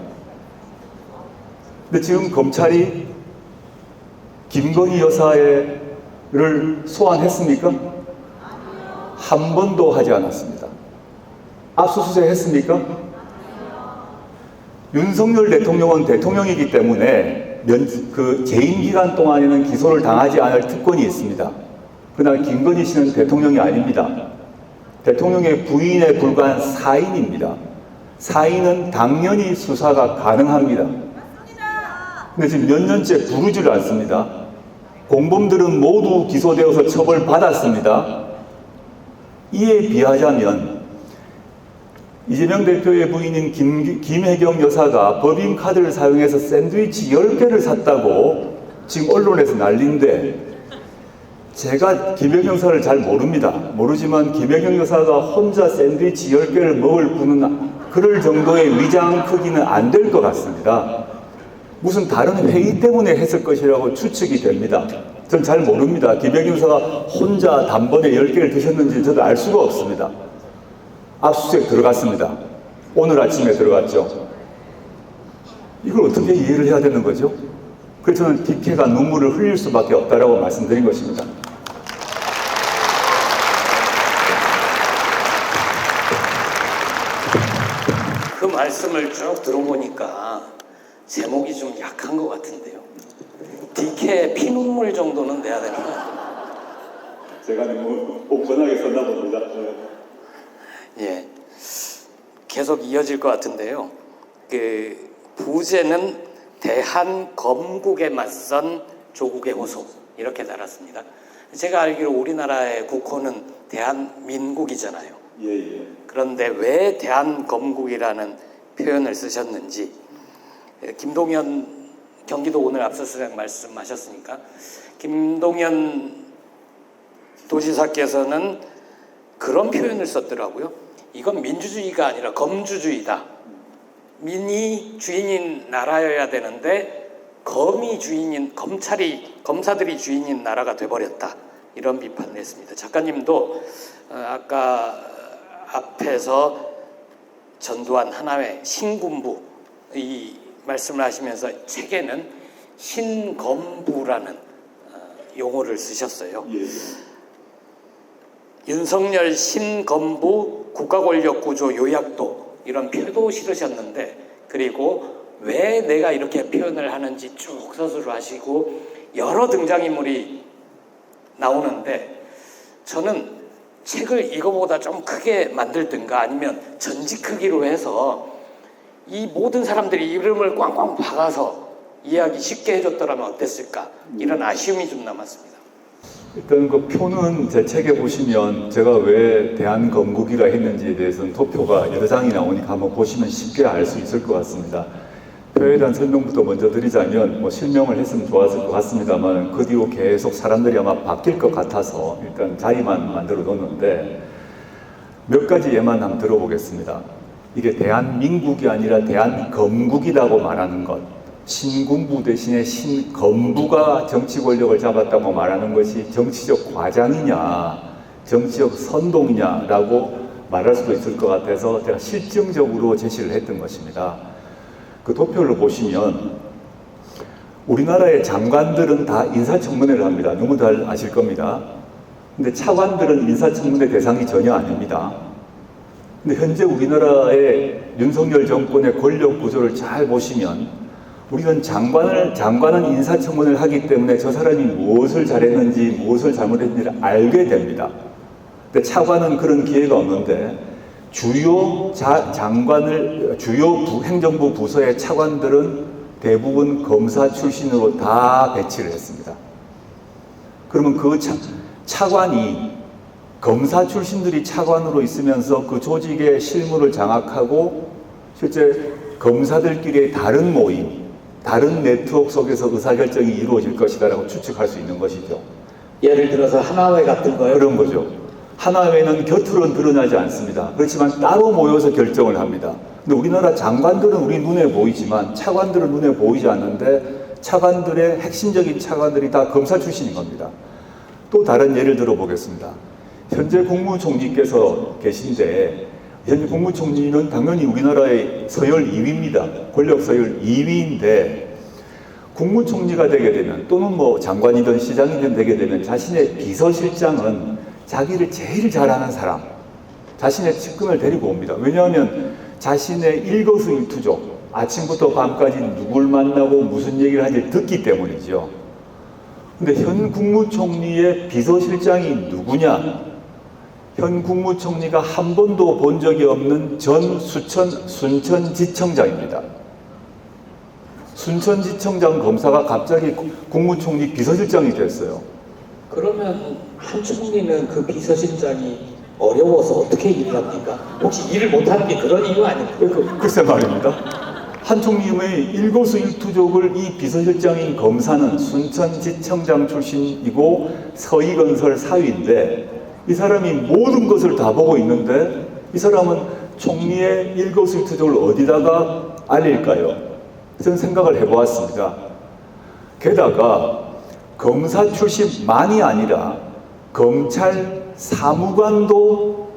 근데 지금 검찰이 김건희 여사를 소환했습니까? 한 번도 하지 않았습니다. 압수수색 했습니까? 윤석열 대통령은 대통령이기 때문에 재임 기간 동안에는 기소를 당하지 않을 특권이 있습니다. 그러나 김건희 씨는 대통령이 아닙니다. 대통령의 부인에 불과한 사인입니다. 사인은 당연히 수사가 가능합니다. 근데 지금 몇 년째 부르지를 않습니다. 공범들은 모두 기소되어서 처벌받았습니다. 이에 비하자면 이재명 대표의 부인인 김혜경 여사가 법인카드를 사용해서 샌드위치 10개를 샀다고 지금 언론에서 난리인데 제가 김혜경 여사를 잘 모르지만 김혜경 여사가 혼자 샌드위치 10개를 먹을 뿐은 그럴 정도의 위장 크기는 안 될 것 같습니다. 무슨 다른 회의 때문에 했을 것이라고 추측이 됩니다. 전 잘 모릅니다. 김혜경 여사가 혼자 단번에 10개를 드셨는지 저도 알 수가 없습니다. 압수수색 들어갔습니다. 오늘 아침에 들어갔죠. 이걸 어떻게 이해를 해야 되는 거죠? 그래서 저는 DK가 눈물을 흘릴 수밖에 없다라고 말씀드린 것입니다. 그 말씀을 쭉 들어보니까 제목이 좀 약한 것 같은데요. DK 피눈물 정도는 내야 되는 거 같아요. 제가 너무 오픈하게 썼나 봅니다. 예, 계속 이어질 것 같은데요. 부제는 대한검국에 맞선 조국의 호소 이렇게 달았습니다. 제가 알기로 우리나라의 국호는 대한민국이잖아요. 예. 그런데 왜 대한검국이라는 표현을 쓰셨는지 김동연 경기도 오늘 압수수색 말씀하셨으니까 김동연 도지사께서는 그런 표현을 썼더라고요. 이건 민주주의가 아니라 검주주의다. 민이 주인인 나라여야 되는데 검이 주인인 검사들이 주인인 나라가 돼버렸다. 이런 비판을 했습니다. 작가님도 아까 앞에서 전두환 하나회 신군부 이 말씀을 하시면서 책에는 신검부라는 용어를 쓰셨어요. 예. 윤석열 신검부 국가권력구조 요약도 이런 표도 실으셨는데 그리고 왜 내가 이렇게 표현을 하는지 쭉 서술을 하시고 여러 등장인물이 나오는데 저는 책을 이거보다 좀 크게 만들든가 아니면 전지 크기로 해서 이 모든 사람들이 이름을 꽝꽝 박아서 이해하기 쉽게 해줬더라면 어땠을까 이런 아쉬움이 좀 남았습니다. 일단 그 표는 제 책에 보시면 제가 왜 대한검국이라 했는지에 대해서는 도표가 여러 장이 나오니까 한번 보시면 쉽게 알 수 있을 것 같습니다. 표에 대한 설명부터 먼저 드리자면 뭐 실명을 했으면 좋았을 것 같습니다만 그 뒤로 계속 사람들이 아마 바뀔 것 같아서 일단 자리만 만들어 놓는데 몇 가지 예만 한번 들어보겠습니다. 이게 대한민국이 아니라 대한건국이라고 말하는 것, 신군부 대신에 신건부가 정치 권력을 잡았다고 말하는 것이 정치적 과장이냐 정치적 선동이냐라고 말할 수도 있을 것 같아서 제가 실증적으로 제시를 했던 것입니다. 그 도표를 보시면 우리나라의 장관들은 다 인사청문회를 합니다. 누구 잘 아실 겁니다. 근데 차관들은 인사청문회 대상이 전혀 아닙니다. 근데 현재 우리나라의 윤석열 정권의 권력 구조를 잘 보시면 우리는 장관은 인사청문회를 하기 때문에 저 사람이 무엇을 잘했는지 무엇을 잘못했는지를 알게 됩니다. 근데 차관은 그런 기회가 없는데 주요 행정부 부서의 차관들은 대부분 검사 출신으로 다 배치를 했습니다. 그러면 그 차관이 검사 출신들이 차관으로 있으면서 그 조직의 실무를 장악하고 실제 검사들끼리의 다른 모임, 다른 네트워크 속에서 의사결정이 이루어질 것이다라고 추측할 수 있는 것이죠. 예를 들어서 하나회 같은 거요? 그런 거죠. 하나회는 곁으로는 드러나지 않습니다. 그렇지만 따로 모여서 결정을 합니다. 근데 우리나라 장관들은 우리 눈에 보이지만 차관들은 눈에 보이지 않는데 차관들의 핵심적인 차관들이 다 검사 출신인 겁니다. 또 다른 예를 들어보겠습니다. 현재 국무총리께서 계신데 현재 국무총리는 당연히 우리나라의 서열 2위입니다. 권력 서열 2위인데 국무총리가 되게 되면 또는 뭐 장관이든 시장이든 되게 되면 자신의 비서실장은 자기를 제일 잘하는 사람, 자신의 측근을 데리고 옵니다. 왜냐하면 자신의 일거수일투족, 아침부터 밤까지 누굴 만나고 무슨 얘기를 하는지 듣기 때문이죠. 근데 현 국무총리의 비서실장이 누구냐? 현 국무총리가 한 번도 본 적이 없는 전 순천지청장입니다. 순천지청장 검사가 갑자기 국무총리 비서실장이 됐어요. 그러면 한 총리는 그 비서실장이 어려워서 어떻게 일을 합니까? 혹시 일을 못하는 게 그런 이유 아닙니까? 글쎄 말입니다. 한 총리의 일거수일투족을 이 비서실장인 검사는 순천지청장 출신이고 서희건설 사위인데 이 사람이 모든 것을 다 보고 있는데 이 사람은 총리의 일거수일투족을 어디다가 알릴까요? 저는 생각을 해보았습니다. 게다가 검사 출신만이 아니라 검찰 사무관도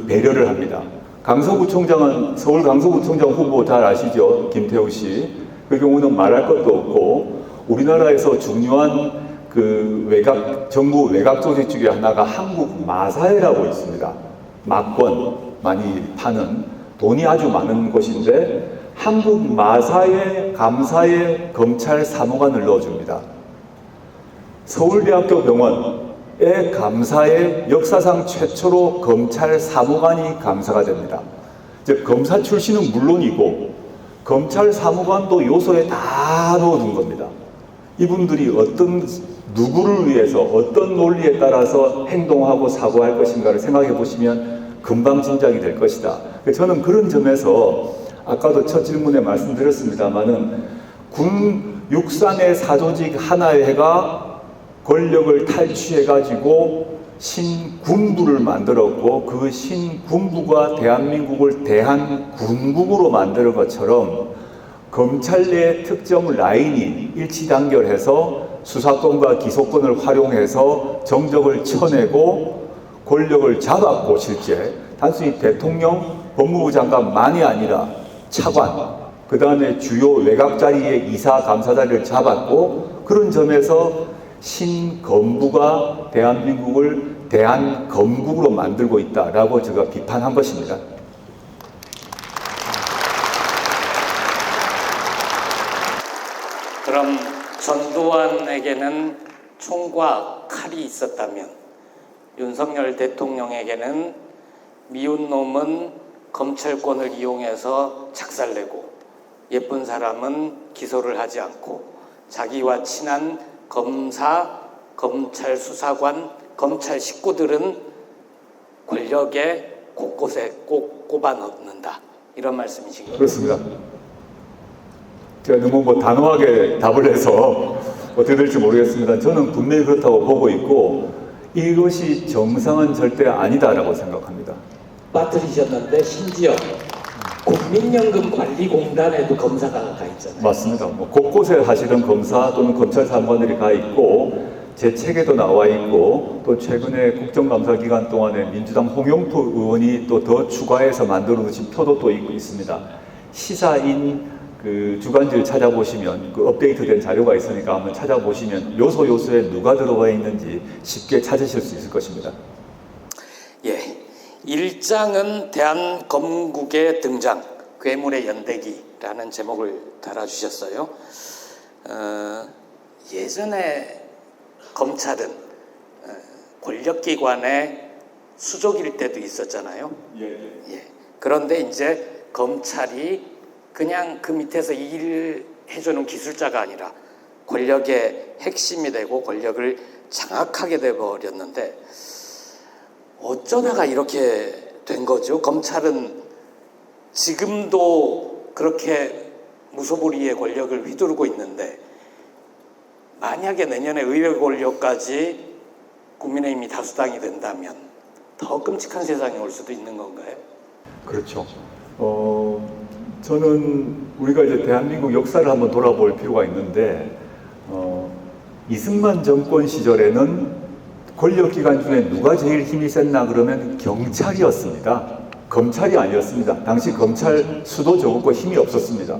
배려를 합니다. 강서구청장은 서울 강서구청장 후보 잘 아시죠? 김태우 씨. 그 경우는 말할 것도 없고 우리나라에서 중요한 그 정부 외곽 조직 중에 하나가 한국마사회라고 있습니다. 막권 많이 파는 돈이 아주 많은 곳인데 한국마사회 감사에 검찰 사무관을 넣어줍니다. 서울대학교 병원의 감사에 역사상 최초로 검찰 사무관이 감사가 됩니다. 즉 검사 출신은 물론이고 검찰 사무관도 요소에 다 넣어둔 겁니다. 이분들이 누구를 위해서 어떤 논리에 따라서 행동하고 사고할 것인가를 생각해 보시면 금방 짐작이 될 것이다. 저는 그런 점에서 아까도 첫 질문에 말씀드렸습니다마는 육산의 사조직 하나회가 권력을 탈취해가지고 신군부를 만들었고 그 신군부가 대한민국을 대한군국으로 만드는 것처럼 검찰 내 특정 라인이 일치단결해서 수사권과 기소권을 활용해서 정적을 쳐내고 권력을 잡았고 실제 단순히 대통령, 법무부 장관만이 아니라 차관, 그 다음에 주요 외곽 자리의 이사, 감사 자리를 잡았고 그런 점에서 신검부가 대한민국을 대한검국으로 만들고 있다라고 제가 비판한 것입니다. 그럼 전두환에게는 총과 칼이 있었다면 윤석열 대통령에게는 미운 놈은 검찰권을 이용해서 작살내고 예쁜 사람은 기소를 하지 않고 자기와 친한 검사, 검찰 수사관, 검찰 식구들은 권력의 곳곳에 꼭 꼽아 넣는다. 이런 말씀이신가요? 그렇습니다. 제가 너무 뭐 단호하게 답을 해서 어떻게 될지 모르겠습니다. 저는 분명히 그렇다고 보고 있고 이것이 정상은 절대 아니다라고 생각합니다. 빠뜨리셨는데 심지어 국민연금관리공단에도 검사가 가 있잖아요. 맞습니다. 뭐 곳곳에 사실은 검사 또는 검찰 사무관들이 가 있고 제 책에도 나와 있고 또 최근에 국정감사 기간 동안에 민주당 홍영표 의원이 또 더 추가해서 만들어 놓으신 표도 또 있습니다. 시사인 그 주간지를 찾아보시면 그 업데이트된 자료가 있으니까 한번 찾아보시면 요소 요소에 누가 들어가 있는지 쉽게 찾으실 수 있을 것입니다. 예, 1장은 대한검국의 등장, 괴물의 연대기라는 제목을 달아주셨어요. 예전에 검찰은 권력기관의 수족일 때도 있었잖아요. 예. 그런데 이제 검찰이 그냥 그 밑에서 일을 해주는 기술자가 아니라 권력의 핵심이 되고 권력을 장악하게 돼버렸는데 어쩌다가 이렇게 된 거죠? 검찰은 지금도 그렇게 무소불위의 권력을 휘두르고 있는데 만약에 내년에 의회 권력까지 국민의힘이 다수당이 된다면 더 끔찍한 세상이 올 수도 있는 건가요? 그렇죠. 저는 우리가 이제 대한민국 역사를 한번 돌아볼 필요가 있는데 이승만 정권 시절에는 권력기관 중에 누가 제일 힘이 셌나 그러면 경찰이었습니다. 검찰이 아니었습니다. 당시 검찰 수도 적었고 힘이 없었습니다.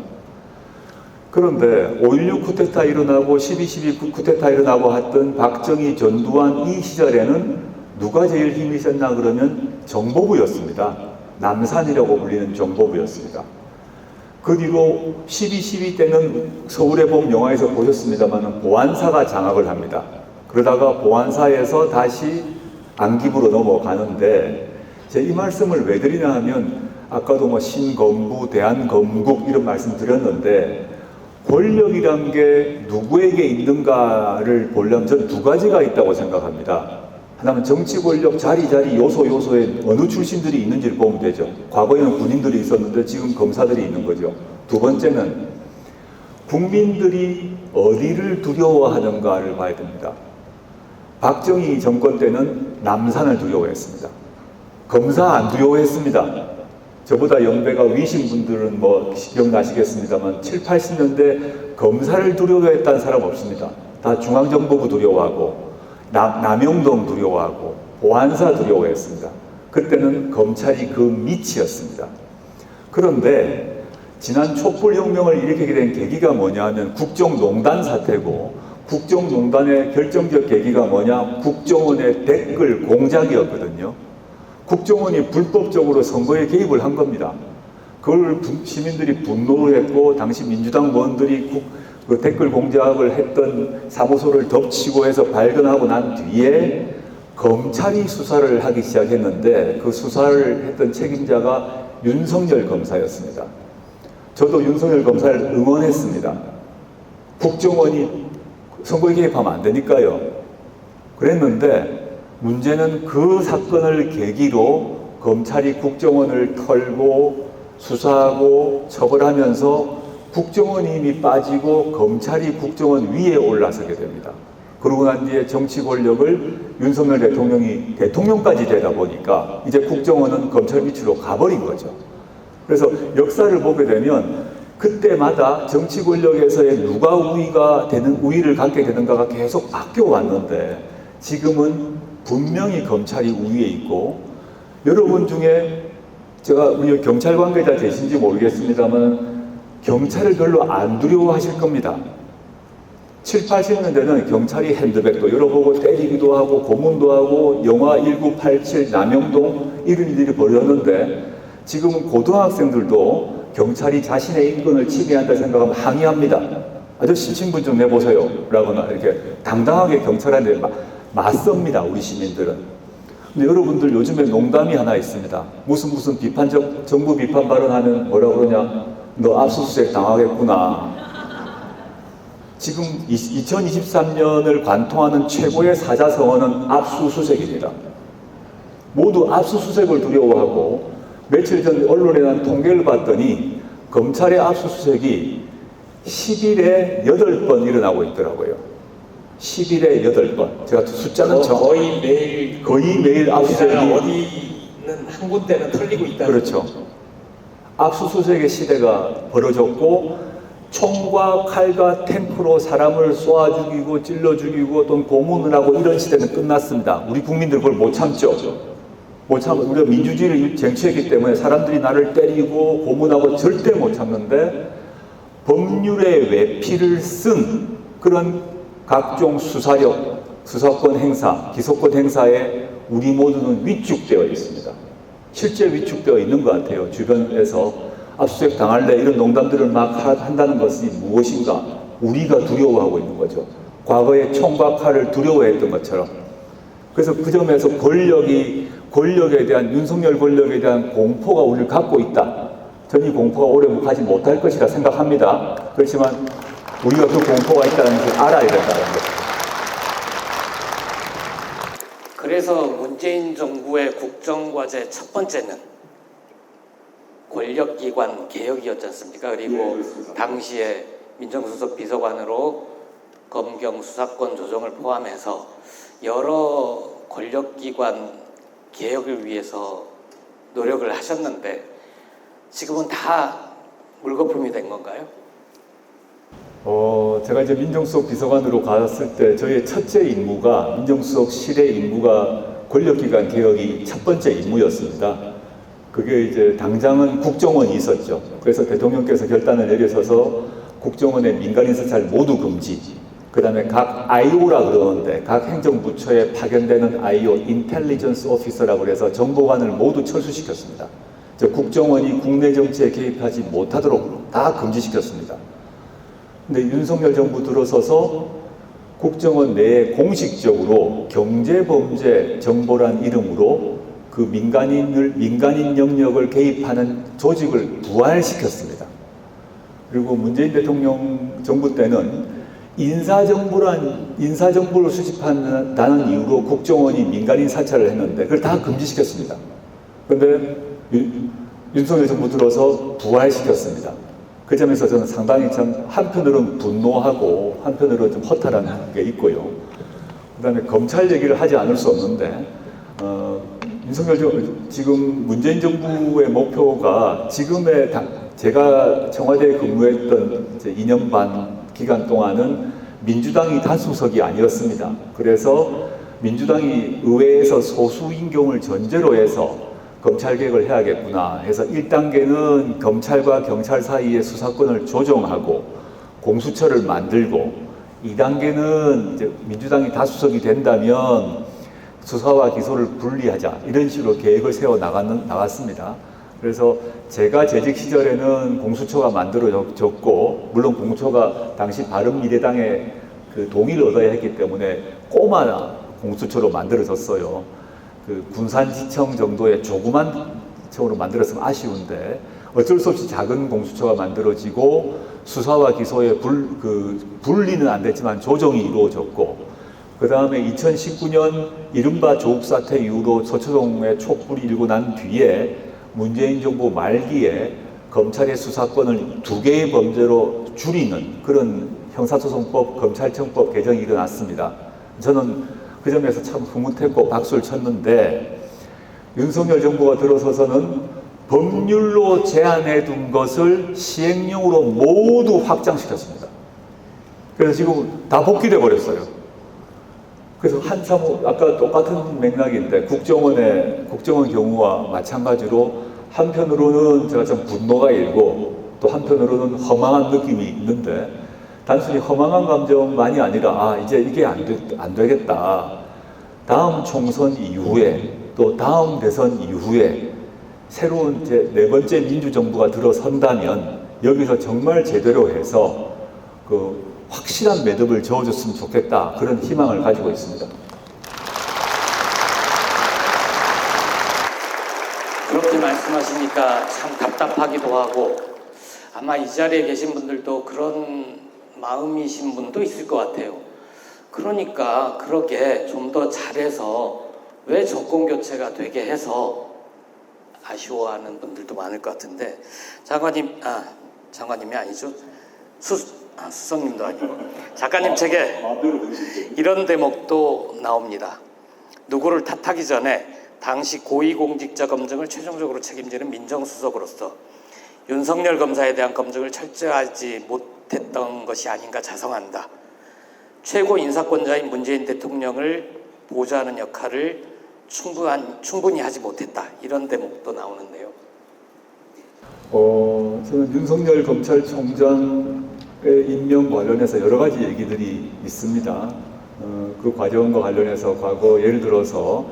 그런데 5.16 쿠데타 일어나고 12.12 쿠데타 일어나고 했던 박정희, 전두환 이 시절에는 누가 제일 힘이 셌나 그러면 정보부였습니다. 남산이라고 불리는 정보부였습니다. 그 뒤로 12.12 때는 서울의 봄 영화에서 보셨습니다만 보안사가 장악을 합니다. 그러다가 보안사에서 다시 안기부로 넘어가는데 제가 이 말씀을 왜 드리냐 하면 아까도 뭐 신검부, 대한검국 이런 말씀 드렸는데 권력이란 게 누구에게 있는가를 보려면 저는 두 가지가 있다고 생각합니다. 하나는 정치 권력 자리 요소에 어느 출신들이 있는지를 보면 되죠. 과거에는 군인들이 있었는데 지금 검사들이 있는 거죠. 두 번째는 국민들이 어디를 두려워하는가를 봐야 됩니다. 박정희 정권 때는 남산을 두려워했습니다. 검사 안 두려워했습니다. 저보다 연배가 위신 분들은 뭐 기억나시겠습니다만 7, 80년대 검사를 두려워했다는 사람 없습니다. 다 중앙정보부 두려워하고 남영동 두려워하고 보안사 두려워했습니다. 그때는 검찰이 그 밑이었습니다. 그런데 지난 촛불혁명을 일으키게 된 계기가 뭐냐 하면 국정농단 사태고 국정농단의 결정적 계기가 뭐냐 국정원의 댓글 공작이었거든요. 국정원이 불법적으로 선거에 개입을 한 겁니다. 그걸 시민들이 분노를 했고 당시 민주당 의원들이 그 댓글 공작을 했던 사무소를 덮치고 해서 발견하고 난 뒤에 검찰이 수사를 하기 시작했는데 그 수사를 했던 책임자가 윤석열 검사였습니다. 저도 윤석열 검사를 응원했습니다. 국정원이 선거에 개입하면 안 되니까요. 그랬는데 문제는 그 사건을 계기로 검찰이 국정원을 털고 수사하고 처벌하면서 국정원이 이미 빠지고 검찰이 국정원 위에 올라서게 됩니다. 그러고 난 뒤에 정치 권력을 윤석열 대통령이 대통령까지 되다 보니까 이제 국정원은 검찰 밑으로 가버린 거죠. 그래서 역사를 보게 되면 그때마다 정치 권력에서의 누가 우위를 갖게 되는가가 계속 바뀌어 왔는데 지금은 분명히 검찰이 우위에 있고 여러분 중에 제가 우리 경찰 관계자 되신지 모르겠습니다만 경찰을 별로 안 두려워하실 겁니다. 7, 80년대는 경찰이 핸드백도 열어보고 때리기도 하고 고문도 하고 영화 1987 남영동 이런 일들이 벌어졌는데 지금은 고등학생들도 경찰이 자신의 인권을 침해한다 생각하면 항의합니다. 아저씨 신분 좀 내보세요 라거나 이렇게 당당하게 경찰한테 맞섭니다. 우리 시민들은. 근데 여러분들 요즘에 농담이 하나 있습니다. 무슨 정부 비판 발언하면 뭐라 그러냐, 너 압수수색 당하겠구나. 지금 2023년을 관통하는 최고의 사자성어는 압수수색입니다. 모두 압수수색을 두려워하고 며칠 전 언론에 난 통계를 봤더니 검찰의 압수수색이 10일에 8번 일어나고 있더라고요. 10일에 8번. 제가 숫자는 거의 매일 거의 매일 우리나라 압수수색이 어디는 한 군데는 털리고 있다. 그렇죠. 압수수색의 시대가 벌어졌고 총과 칼과 탱크로 사람을 쏘아 죽이고 찔러 죽이고 또는 고문을 하고 이런 시대는 끝났습니다. 우리 국민들 그걸 못 참죠. 못 참, 우리가 민주주의를 쟁취했기 때문에 사람들이 나를 때리고 고문하고 절대 못 참는데 법률의 외피를 쓴 그런 각종 수사력, 수사권 행사, 기소권 행사에 우리 모두는 위축되어 있습니다. 실제 위축되어 있는 것 같아요. 주변에서 압수수색 당할래 이런 농담들을 막 한다는 것이 무엇인가? 우리가 두려워하고 있는 거죠. 과거에 총과 칼을 두려워했던 것처럼. 그래서 그 점에서 권력에 대한, 윤석열 권력에 대한 공포가 우리를 갖고 있다. 저는 이 공포가 오래 가지 못할 것이라 생각합니다. 그렇지만 우리가 그 공포가 있다는 것을 알아야 된다는 것. 그래서 문재인 정부의 국정과제 첫 번째는 권력기관 개혁이었지 않습니까? 그리고 당시에 민정수석 비서관으로 검경 수사권 조정을 포함해서 여러 권력기관 개혁을 위해서 노력을 하셨는데 지금은 다 물거품이 된 건가요? 제가 이제 민정수석 비서관으로 갔을 때 저희의 첫째 임무가 민정수석실의 임무가 권력기관 개혁이 첫 번째 임무였습니다. 그게 이제 당장은 국정원이 있었죠. 그래서 대통령께서 결단을 내리셔서 국정원의 민간인사찰 모두 금지. 그 다음에 각 IO라 그러는데 각 행정부처에 파견되는 IO, 인텔리전스 오피서라고 해서 정보관을 모두 철수시켰습니다. 국정원이 국내 정치에 개입하지 못하도록 다 금지시켰습니다. 근데 윤석열 정부 들어서서 국정원 내에 공식적으로 경제범죄 정보란 이름으로 그 민간인 영역을 개입하는 조직을 부활시켰습니다. 그리고 문재인 대통령 정부 때는 인사정보를 수집한다는 이유로 국정원이 민간인 사찰을 했는데 그걸 다 금지시켰습니다. 그런데 윤석열 정부 들어서 부활시켰습니다. 그 점에서 저는 상당히 참 한편으로는 분노하고 한편으로는 좀 허탈한 게 있고요. 그 다음에 검찰 얘기를 하지 않을 수 없는데 지금 문재인 정부의 목표가 지금의 제가 청와대에 근무했던 이제 2년 반 기간 동안은 민주당이 다수석이 아니었습니다. 그래서 민주당이 의회에서 소수 인경을 전제로 해서 검찰 개혁을 해야겠구나 해서 1단계는 검찰과 경찰 사이의 수사권을 조정하고 공수처를 만들고 2단계는 이제 민주당이 다수석이 된다면 수사와 기소를 분리하자 이런 식으로 계획을 세워 나갔습니다. 그래서 제가 재직 시절에는 공수처가 만들어졌고 물론 공수처가 당시 바른미래당의 그 동의를 얻어야 했기 때문에 꼬마 공수처로 만들어졌어요. 그 군산지청 정도의 조그만 지청으로 만들었으면 아쉬운데 어쩔 수 없이 작은 공수처가 만들어지고 수사와 기소의 분리는 안 됐지만 조정이 이루어졌고 그 다음에 2019년 이른바 조국 사태 이후로 서초동에 촛불이 일고 난 뒤에 문재인 정부 말기에 검찰의 수사권을 2개의 범죄로 줄이는 그런 형사소송법, 검찰청법 개정이 일어났습니다. 저는 그 점에서 참 흐뭇했고 박수를 쳤는데 윤석열 정부가 들어서서는 법률로 제한해 둔 것을 시행령으로 모두 확장시켰습니다. 그래서 지금 다 복귀돼 버렸어요. 그래서 아까 똑같은 맥락인데 국정원 경우와 마찬가지로 한편으로는 제가 좀 분노가 일고 또 한편으로는 허망한 느낌이 있는데 단순히 허망한 감정만이 아니라 이제 이게 안 되겠다. 다음 총선 이후에 또 다음 대선 이후에 새로운 이제 4번째 민주정부가 들어선다면 여기서 정말 제대로 해서 그 확실한 매듭을 저어줬으면 좋겠다. 그런 희망을 가지고 있습니다. 그렇게 말씀하시니까 참 답답하기도 하고 아마 이 자리에 계신 분들도 그런 마음이신 분도 있을 것 같아요. 그러니까 그렇게 좀 더 잘해서 왜 정권 교체가 되게 해서 아쉬워하는 분들도 많을 것 같은데 장관님이 아니죠. 수석님도 아니고 작가님 책에 이런 대목도 나옵니다. 누구를 탓하기 전에 당시 고위공직자 검증을 최종적으로 책임지는 민정수석으로서 윤석열 검사에 대한 검증을 철저하지 못했던 것이 아닌가 자성한다. 최고 인사권자인 문재인 대통령을 보좌하는 역할을 충분히 하지 못했다. 이런 대목도 나오는데요. 저는 윤석열 검찰총장의 임명 관련해서 여러 가지 얘기들이 있습니다. 그 과정과 관련해서 과거 예를 들어서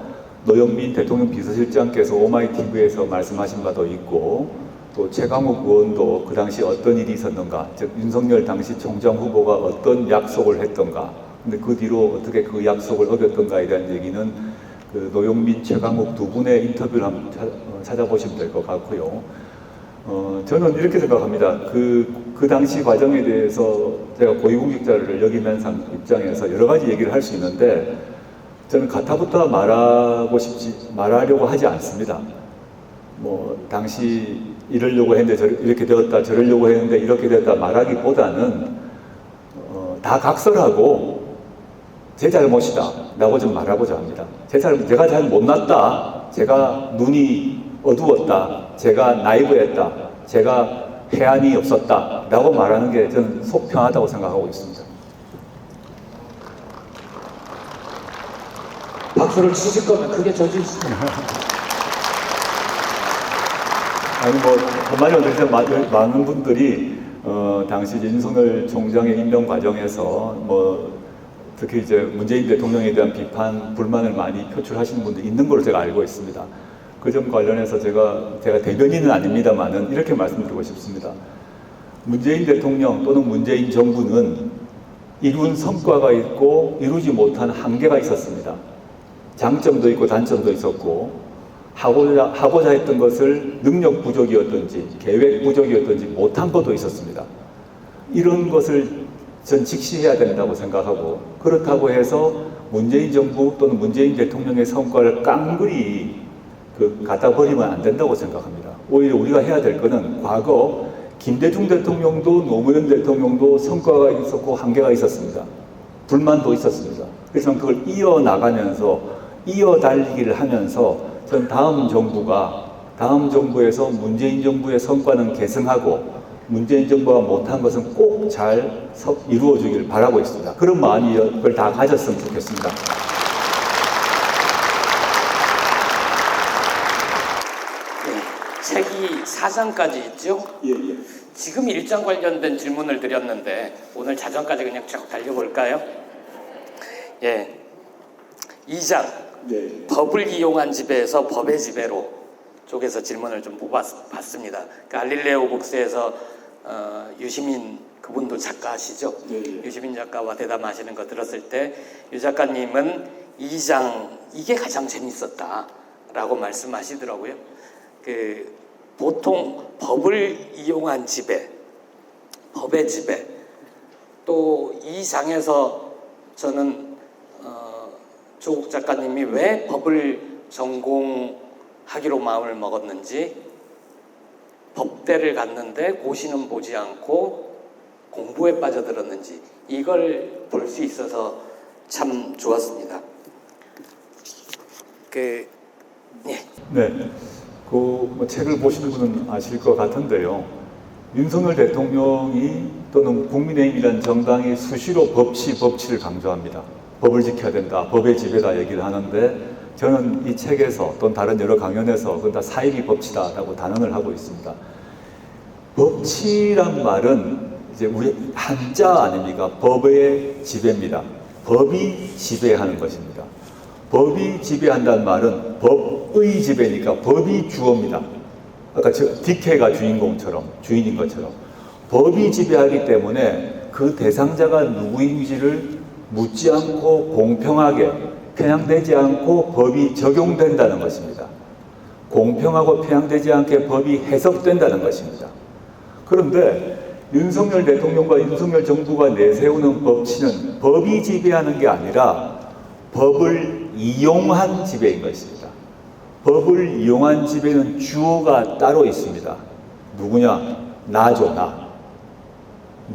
노영민 대통령 비서실장께서 오마이TV에서 말씀하신 바도 있고, 또 최강욱 의원도 그 당시 어떤 일이 있었는가, 즉 윤석열 당시 총장 후보가 어떤 약속을 했던가, 근데 그 뒤로 어떻게 그 약속을 어겼던가에 대한 얘기는 그 노영민, 최강욱 두 분의 인터뷰를 한번 찾아보시면 될 것 같고요. 저는 이렇게 생각합니다. 그 당시 과정에 대해서 제가 고위공직자를 여기면서 입장에서 여러 가지 얘기를 할 수 있는데, 저는 가타부터 말하려고 하지 않습니다. 뭐 당시 이러려고 했는데 이렇게 되었다, 저러려고 했는데 이렇게 됐다 말하기보다는 다 각설하고 제 잘못이다 라고 좀 말하고자 합니다. 제가 잘 못났다, 제가 눈이 어두웠다, 제가 나이브했다, 제가 해안이 없었다 라고 말하는 게 저는 속 편하다고 생각하고 있습니다. 박수를 치실 거면 크게 쳐주시죠. 아니 뭐 정말 어쨌든 많은 분들이 당시 윤석열 총장의 임명 과정에서 뭐 특히 이제 문재인 대통령에 대한 비판, 불만을 많이 표출하시는 분들이 있는 걸로 제가 알고 있습니다. 그 점 관련해서 제가 대변인은 아닙니다만은 이렇게 말씀드리고 싶습니다. 문재인 대통령 또는 문재인 정부는 이룬 성과가 있고 이루지 못한 한계가 있었습니다. 장점도 있고 단점도 있었고, 하고자 했던 것을 능력 부족이었든지 계획 부족이었든지 못한 것도 있었습니다. 이런 것을 전 직시해야 된다고 생각하고, 그렇다고 해서 문재인 정부 또는 문재인 대통령의 성과를 깡그리 갖다 버리면 안 된다고 생각합니다. 오히려 우리가 해야 될 것은 과거 김대중 대통령도 노무현 대통령도 성과가 있었고 한계가 있었습니다. 불만도 있었습니다. 그렇지만 그걸 이어나가면서 이어달리기를 하면서 전 다음 정부에서 문재인 정부의 성과는 계승하고 문재인 정부가 못한 것은 꼭 잘 이루어지기를 바라고 있습니다. 그런 마음이 그걸 다 가졌으면 좋겠습니다. 책이 4장까지 있죠? 예. 지금 1장 관련된 질문을 드렸는데 오늘 자전까지 그냥 쭉 달려볼까요? 예. 2장. 네. 법을 이용한 지배에서 법의 지배로 쪽에서 질문을 좀 뽑아봤습니다. 그 갈릴레오 북스에서 유시민 그분도 작가시죠? 네. 유시민 작가와 대담하시는 거 들었을 때 유 작가님은 2장 이게 가장 재밌었다라고 말씀하시더라고요. 보통 법을 이용한 지배, 법의 지배, 또 이 장에서 저는 조국 작가님이 왜 법을 전공하기로 마음을 먹었는지, 법대를 갔는데 고시는 보지 않고 공부에 빠져들었는지 이걸 볼 수 있어서 참 좋았습니다. 네. 뭐 책을 보신 분은 아실 것 같은데요. 윤석열 대통령이 또는 국민의힘이라는 정당이 수시로 법치를 강조합니다. 법을 지켜야 된다, 법의 지배다 얘기를 하는데, 저는 이 책에서 또는 다른 여러 강연에서 그건 다 사이비 법치다라고 단언을 하고 있습니다. 법치란 말은 이제 우리 한자 아닙니까? 법의 지배입니다. 법이 지배하는 것입니다. 법이 지배한다는 말은 법의 지배니까 법이 주어입니다. 아까 DK가 주인인 것처럼 법이 지배하기 때문에 그 대상자가 누구인지를 묻지 않고 공평하게 편향되지 않고 법이 적용된다는 것입니다. 공평하고 편향되지 않게 법이 해석된다는 것입니다. 그런데 윤석열 대통령과 윤석열 정부가 내세우는 법치는 법이 지배하는 게 아니라 법을 이용한 지배인 것입니다. 법을 이용한 지배는 주어가 따로 있습니다. 누구냐? 나죠, 나.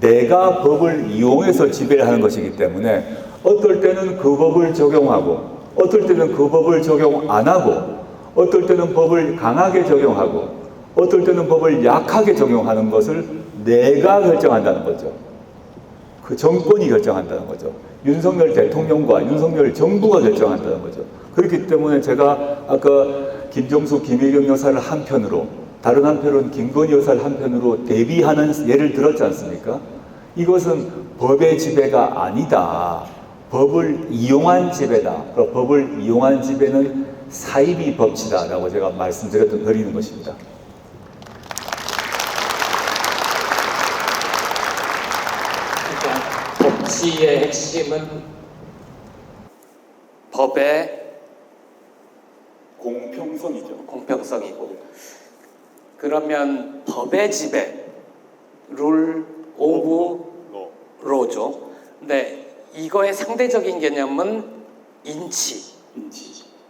내가 법을 이용해서 지배를 하는 것이기 때문에 어떨 때는 그 법을 적용하고 어떨 때는 그 법을 적용 안 하고 어떨 때는 법을 강하게 적용하고 어떨 때는 법을 약하게 적용하는 것을 내가 결정한다는 거죠. 그 정권이 결정한다는 거죠. 윤석열 대통령과 윤석열 정부가 결정한다는 거죠. 그렇기 때문에 제가 아까 김정수, 김혜경 여사를 한편으로 다른 한편으로는 김건희 여사를 한편으로 대비하는 예를 들었지 않습니까? 이것은 법의 지배가 아니다. 법을 이용한 지배다. 그 법을 이용한 지배는 사이비 법치다라고 제가 말씀드리는 것입니다. 그러니까 법치의 핵심은 법의 공평성이죠. 공평성이고, 그러면 법의 지배, 룰 오브 로죠. 근데 이거의 상대적인 개념은 인치.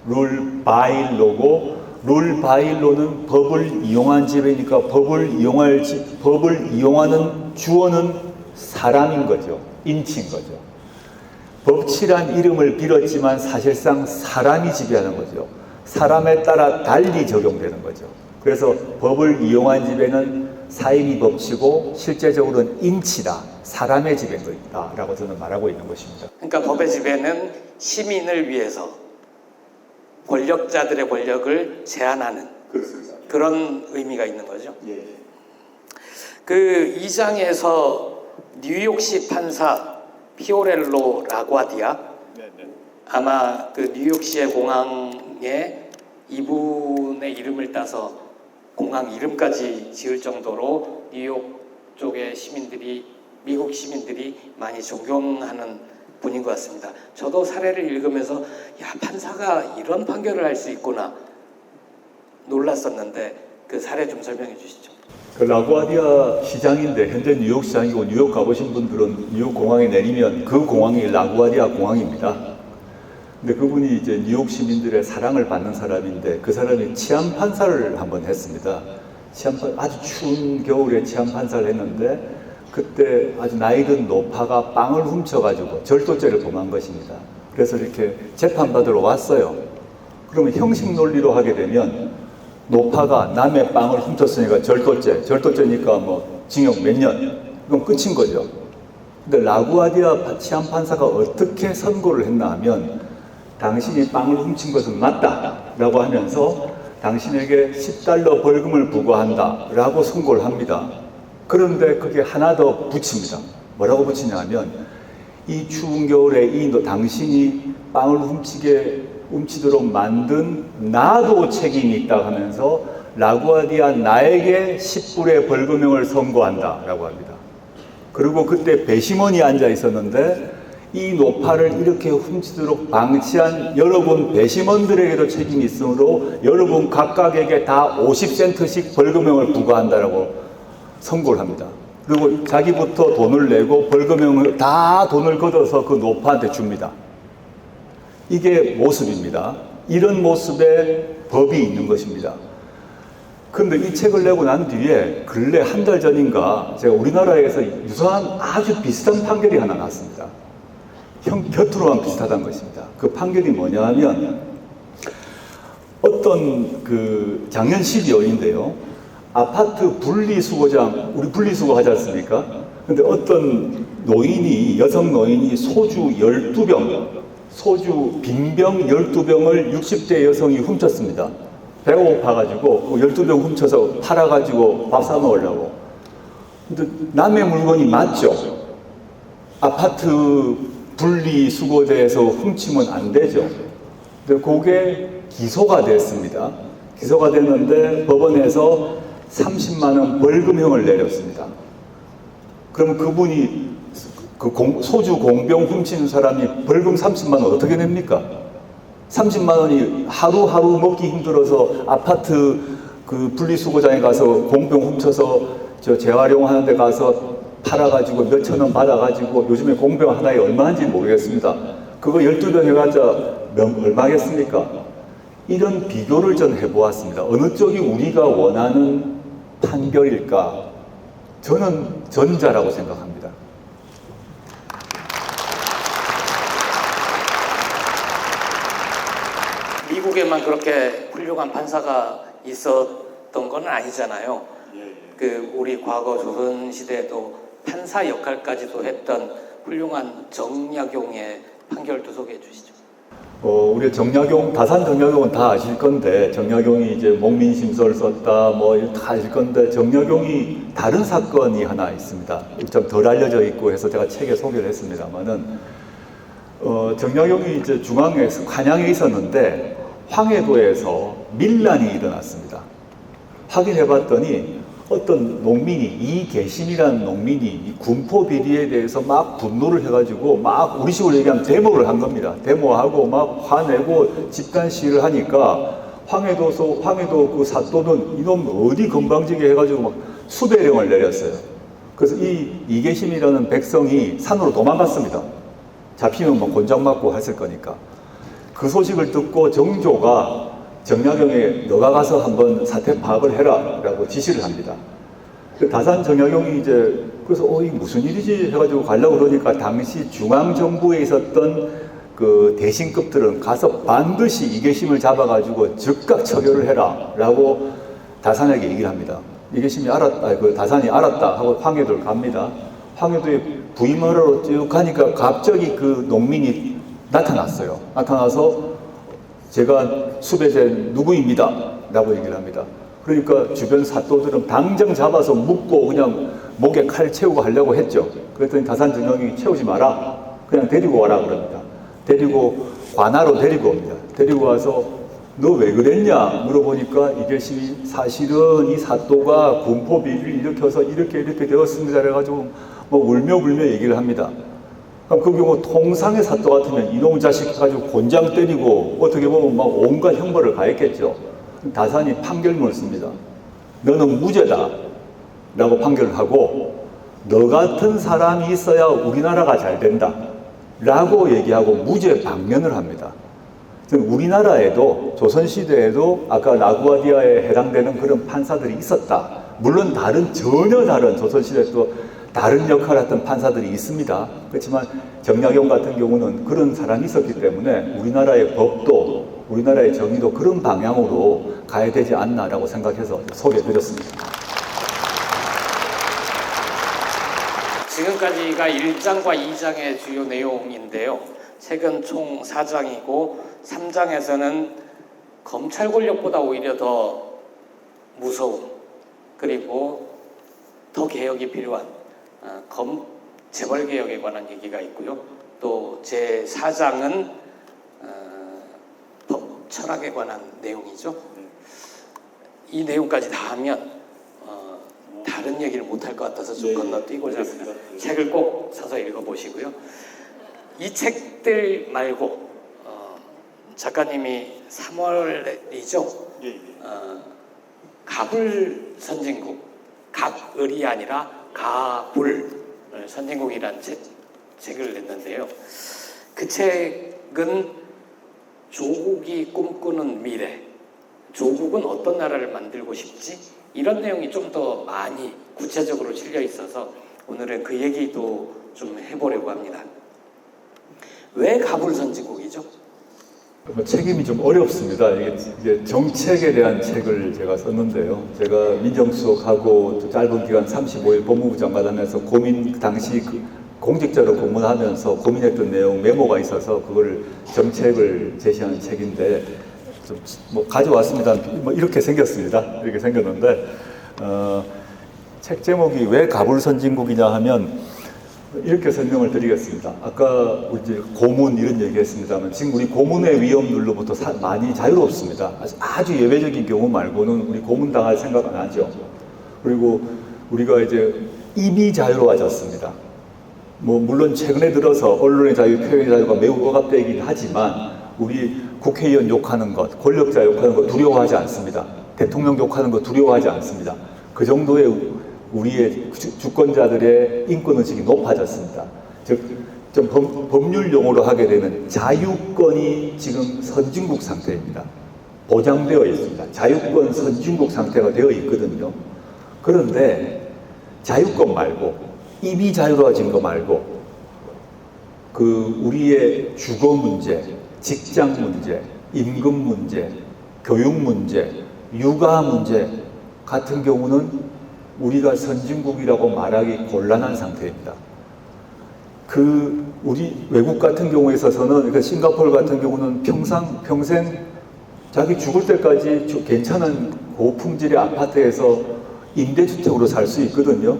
룰 바이 로고, 룰 바이 로는 법을 이용한 지배니까 법을 이용하는 주어는 사람인 거죠. 인치인 거죠. 법치란 이름을 빌었지만 사실상 사람이 지배하는 거죠. 사람에 따라 달리 적용되는 거죠. 그래서 법을 이용한 지배는 사이비 법치고 실제적으로는 인치다. 사람의 지배인 것이다라고 저는 말하고 있는 것입니다. 그러니까 법의 지배는 시민을 위해서 권력자들의 권력을 제한하는 그런 의미가 있는 거죠. 그 2장에서 뉴욕시 판사 피오렐로 라과디아, 아마 그 뉴욕시의 공항에 이분의 이름을 따서 공항 이름까지 지을 정도로 뉴욕 쪽의 시민들이, 미국 시민들이 많이 존경하는 분인 것 같습니다. 저도 사례를 읽으면서 야, 판사가 이런 판결을 할 수 있구나 놀랐었는데 그 사례 좀 설명해 주시죠. 그 라구아디아 시장인데 현재 뉴욕 시장이고, 뉴욕 가보신 분들은 뉴욕 공항에 내리면 그 공항이 라구아디아 공항입니다. 근데 그분이 이제 뉴욕 시민들의 사랑을 받는 사람인데 그 사람이 치안 판사를 한번 했습니다. 아주 추운 겨울에 치안 판사를 했는데 그때 아주 나이든 노파가 빵을 훔쳐가지고 절도죄를 범한 것입니다. 그래서 이렇게 재판받으러 왔어요. 그러면 형식 논리로 하게 되면 노파가 남의 빵을 훔쳤으니까 절도죄니까 뭐 징역 몇 년, 그럼 끝인 거죠. 근데 라구아디아 치안 판사가 어떻게 선고를 했나 하면 당신이 빵을 훔친 것은 맞다라고 하면서 당신에게 $10 벌금을 부과한다 라고 선고를 합니다. 그런데 그게 하나 더 붙입니다. 뭐라고 붙이냐 하면 이 추운 겨울에 당신이 빵을 훔치도록 만든 나도 책임이 있다 하면서 라구아디아 나에게 10불의 벌금형을 선고한다 라고 합니다. 그리고 그때 배심원이 앉아 있었는데 이 노파를 이렇게 훔치도록 방치한 여러분 배심원들에게도 책임이 있으므로 여러분 각각에게 다 50센트씩 벌금형을 부과한다라고 선고를 합니다. 그리고 자기부터 돈을 내고 벌금형을 다 돈을 걷어서 그 노파한테 줍니다. 이게 모습입니다. 이런 모습의 법이 있는 것입니다. 그런데 이 책을 내고 난 뒤에 근래 한 달 전인가 제가 우리나라에서 유사한 아주 비슷한 판결이 하나 났습니다. 곁으로만 비슷하다는 것입니다. 그 판결이 뭐냐 하면 어떤 작년 12월인데요. 아파트 분리수거장, 우리 분리수거 하지 않습니까? 근데 어떤 여성 노인이 소주 빈병 12병을 60대 여성이 훔쳤습니다. 배가 고파가지고 12병 훔쳐서 팔아가지고 밥 사 먹으려고. 근데 남의 물건이 맞죠? 아파트 분리수거대에서 훔치면 안 되죠. 근데 그게 기소가 됐습니다. 기소가 됐는데 법원에서 30만 원 벌금형을 내렸습니다. 그럼 그분이 소주 공병 훔치는 사람이 벌금 30만 원 어떻게 냅니까? 30만 원이 하루하루 먹기 힘들어서 아파트 분리수거장에 가서 공병 훔쳐서 재활용하는 데 가서 팔아가지고 몇천 원 받아가지고 요즘에 공병 하나에 얼마인지 모르겠습니다. 그거 12병 해가지고 얼마겠습니까? 이런 비교를 전 해보았습니다. 어느 쪽이 우리가 원하는 판결일까? 저는 전자라고 생각합니다. 미국에만 그렇게 훌륭한 판사가 있었던 건 아니잖아요. 그 우리 과거 조선 시대에도 판사 역할까지도 했던 훌륭한 정약용의 판결도 소개해 주시죠. 우리 정약용, 다산 정약용은 다 아실 건데, 정약용이 이제 목민심서를 썼다, 뭐, 다 아실 건데, 정약용이 다른 사건이 하나 있습니다. 좀 덜 알려져 있고 해서 제가 책에 소개를 했습니다만은, 정약용이 이제 중앙에서, 관양에 있었는데, 황해도에서 밀란이 일어났습니다. 확인해 봤더니, 어떤 농민이, 이계신이라는 농민이 이 군포 비리에 대해서 막 분노를 해가지고 막 우리 식으로 얘기하면 데모를 한 겁니다. 데모하고 막 화내고 집단 시위를 하니까 황해도 그 사또는 이놈 어디 건방지게 해가지고 막 수배령을 내렸어요. 그래서 이 이계신이라는 백성이 산으로 도망갔습니다. 잡히면 뭐 곤장 맞고 했을 거니까. 그 소식을 듣고 정조가 정약용에 너가 가서 한번 사태 파악을 해라 라고 지시를 합니다. 그 다산 정약용이 이제 그래서 이게 무슨 일이지 해가지고 가려고 그러니까 당시 중앙정부에 있었던 그 대신급들은 가서 반드시 이계심을 잡아가지고 즉각 처결을 해라 라고 다산에게 얘기를 합니다. 이계심이 그 다산이 알았다 하고 황해도를 갑니다. 황해도에 부임하러 쭉 가니까 갑자기 그 농민이 나타났어요. 나타나서 제가 수배제 누구입니다 라고 얘기를 합니다. 그러니까 주변 사또들은 당장 잡아서 묶고 그냥 목에 칼 채우고 하려고 했죠. 그랬더니 다산 정약용이 채우지 마라, 그냥 데리고 와라 그럽니다. 데리고 관하로 데리고 옵니다. 데리고 와서 너 왜 그랬냐 물어보니까 이계심이 사실은 이 사또가 군포 비리를 일으켜서 이렇게 되었습니다 그래가지고 뭐 울며 얘기를 합니다. 그럼 그 경우 통상의 사또 같으면 이놈 자식 가지고 곤장 때리고 어떻게 보면 막 온갖 형벌을 가했겠죠. 다산이 판결문을 씁니다. 너는 무죄다 라고 판결을 하고 너 같은 사람이 있어야 우리나라가 잘 된다 라고 얘기하고 무죄 방면을 합니다. 우리나라에도 조선시대에도 아까 라구아디아에 해당되는 그런 판사들이 있었다. 물론 전혀 다른 조선시대 또 다른 역할을 했던 판사들이 있습니다. 그렇지만 정약용 같은 경우는 그런 사람이 있었기 때문에 우리나라의 법도 우리나라의 정의도 그런 방향으로 가야 되지 않나라고 생각해서 소개해드렸습니다. 지금까지가 1장과 2장의 주요 내용인데요. 책은 총 4장이고 3장에서는 검찰 권력보다 오히려 더 무서운 그리고 더 개혁이 필요한 재벌 개혁에 관한 얘기가 있고요. 또 제4장은 법 철학에 관한 내용이죠. 이 내용까지 다 하면 다른 얘기를 못할 것 같아서 좀 건너뛰고자 합니다. 책을 꼭 사서 읽어보시고요. 이 책들 말고 작가님이 3월이죠. 가불 선진국, 갑을이 아니라 가불 선진국이라는 책을 냈는데요. 그 책은 조국이 꿈꾸는 미래, 조국은 어떤 나라를 만들고 싶지? 이런 내용이 좀 더 많이 구체적으로 실려 있어서 오늘은 그 얘기도 좀 해보려고 합니다. 왜 가불 선진국이죠? 책임이 좀 어렵습니다. 이게 정책에 대한 책을 제가 썼는데요. 제가 민정수석하고 짧은 기간 35일 법무부 장관 하면서 당시 공직자로 고문하면서 고민했던 내용 메모가 있어서 그거를 정책을 제시하는 책인데 좀 뭐 가져왔습니다. 뭐 이렇게 생겼습니다. 이렇게 생겼는데 책 제목이 왜 가불 선진국이냐 하면 이렇게 설명을 드리겠습니다. 아까 이제 고문 이런 얘기했습니다만 지금 우리 고문의 위험들로부터 많이 자유롭습니다. 아주 예외적인 경우 말고는 우리 고문 당할 생각 안 하죠. 그리고 우리가 이제 이미 자유로워졌습니다. 뭐 물론 최근에 들어서 언론의 자유, 표현의 자유가 매우 억압되긴 하지만 우리 국회의원 욕하는 것, 권력자 욕하는 것 두려워하지 않습니다. 대통령 욕하는 것 두려워하지 않습니다. 그 정도의 우리의 주권자들의 인권의식이 높아졌습니다. 즉, 좀 법률 용어로 하게 되면 자유권이 지금 선진국 상태입니다. 보장되어 있습니다. 자유권 선진국 상태가 되어 있거든요. 그런데 자유권 말고, 입이 자유로워진 거 말고, 그 우리의 주거 문제, 직장 문제, 임금 문제, 교육 문제, 육아 문제 같은 경우는 우리가 선진국이라고 말하기 곤란한 상태입니다. 우리 외국 같은 경우에 있어서는, 그러니까 싱가포르 같은 경우는 평생 자기 죽을 때까지 괜찮은 고품질의 아파트에서 임대주택으로 살 수 있거든요.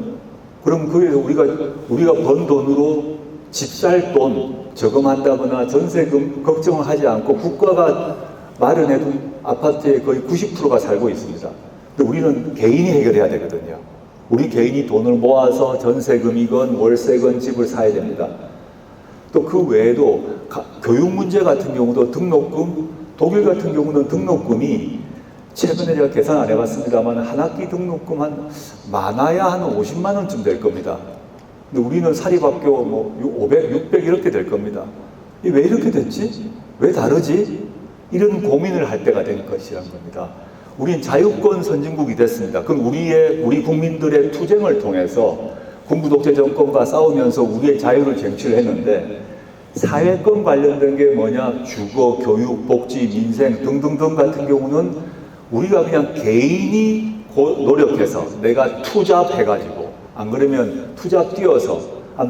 그럼 거기에서 우리가 번 돈으로 집 살 돈 저금한다거나 전세금 걱정을 하지 않고 국가가 마련해둔 아파트의 거의 90%가 살고 있습니다. 근데 우리는 개인이 해결해야 되거든요. 우리 개인이 돈을 모아서 전세금이건 월세건 집을 사야 됩니다. 또 그 외에도 교육 문제 같은 경우도 등록금, 독일 같은 경우는 등록금이 최근에 제가 계산 안 해봤습니다만 한 학기 등록금 많아야 한 50만 원쯤 될 겁니다. 근데 우리는 사립학교 500, 600 이렇게 될 겁니다. 왜 이렇게 됐지? 왜 다르지? 이런 고민을 할 때가 된 것이란 겁니다. 우린 자유권 선진국이 됐습니다. 그럼 우리 국민들의 투쟁을 통해서 군부 독재 정권과 싸우면서 우리의 자유를 쟁취를 했는데, 사회권 관련된 게 뭐냐? 주거, 교육, 복지, 민생 등등등 같은 경우는 우리가 그냥 개인이 노력해서 내가 투잡해가지고, 안 그러면 투잡 뛰어서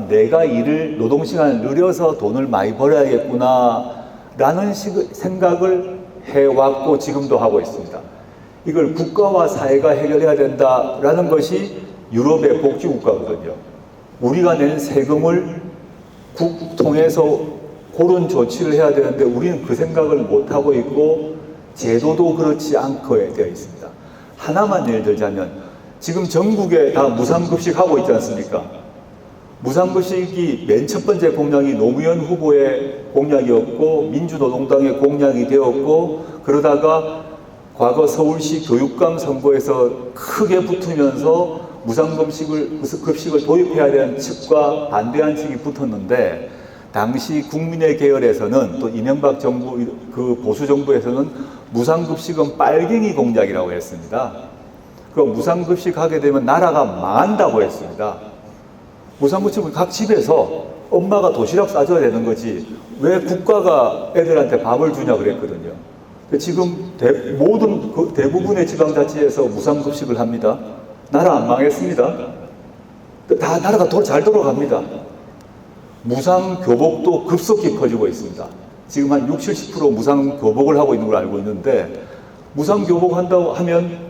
내가 노동시간을 늘려서 돈을 많이 벌어야겠구나 라는 생각을 해왔고 지금도 하고 있습니다. 이걸 국가와 사회가 해결해야 된다라는 것이 유럽의 복지국가거든요. 우리가 낸 세금을 통해서 그런 조치를 해야 되는데 우리는 그 생각을 못하고 있고 제도도 그렇지 않게 되어 있습니다. 하나만 예를 들자면 지금 전국에 다 무상급식 하고 있지 않습니까? 무상급식이 맨 첫 번째 공약이 노무현 후보의 공약이었고 민주노동당의 공약이 되었고, 그러다가 과거 서울시 교육감 선거에서 크게 붙으면서 무상급식을 도입해야 되는 측과 반대한 측이 붙었는데, 당시 국민의 계열에서는 또 이명박 정부 그 보수 정부에서는 무상급식은 빨갱이 공작이라고 했습니다. 그 무상급식 하게 되면 나라가 망한다고 했습니다. 무상급식은 각 집에서 엄마가 도시락 싸줘야 되는 거지 왜 국가가 애들한테 밥을 주냐 그랬거든요. 지금 대부분의 지방자치에서 무상급식을 합니다. 나라 안 망했습니다. 다 나라가 잘 돌아갑니다. 무상교복도 급속히 커지고 있습니다. 지금 한 60~70% 무상교복을 하고 있는 걸 알고 있는데, 무상교복 한다고 하면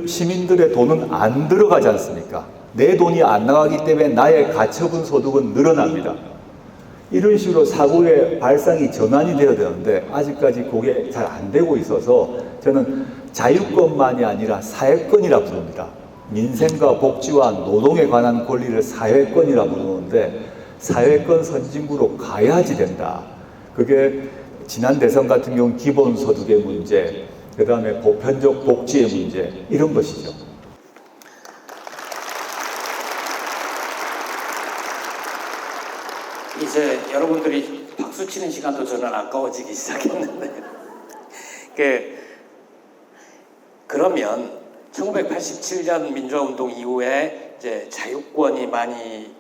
시민들의 돈은 안 들어가지 않습니까? 내 돈이 안 나가기 때문에 나의 가처분 소득은 늘어납니다. 이런 식으로 사고의 발상이 전환이 되어야 되는데 아직까지 그게 잘 안 되고 있어서 저는 자유권만이 아니라 사회권이라 부릅니다. 민생과 복지와 노동에 관한 권리를 사회권이라 부르는데 사회권 선진국으로 가야지 된다. 그게 지난 대선 같은 경우는 기본소득의 문제, 그 다음에 보편적 복지의 문제, 이런 것이죠. 이제 여러분들이 박수 치는 시간도 저는 아까워지기 시작했는데 그러면 1987년 민주화운동 이후에 이제 자유권이 많이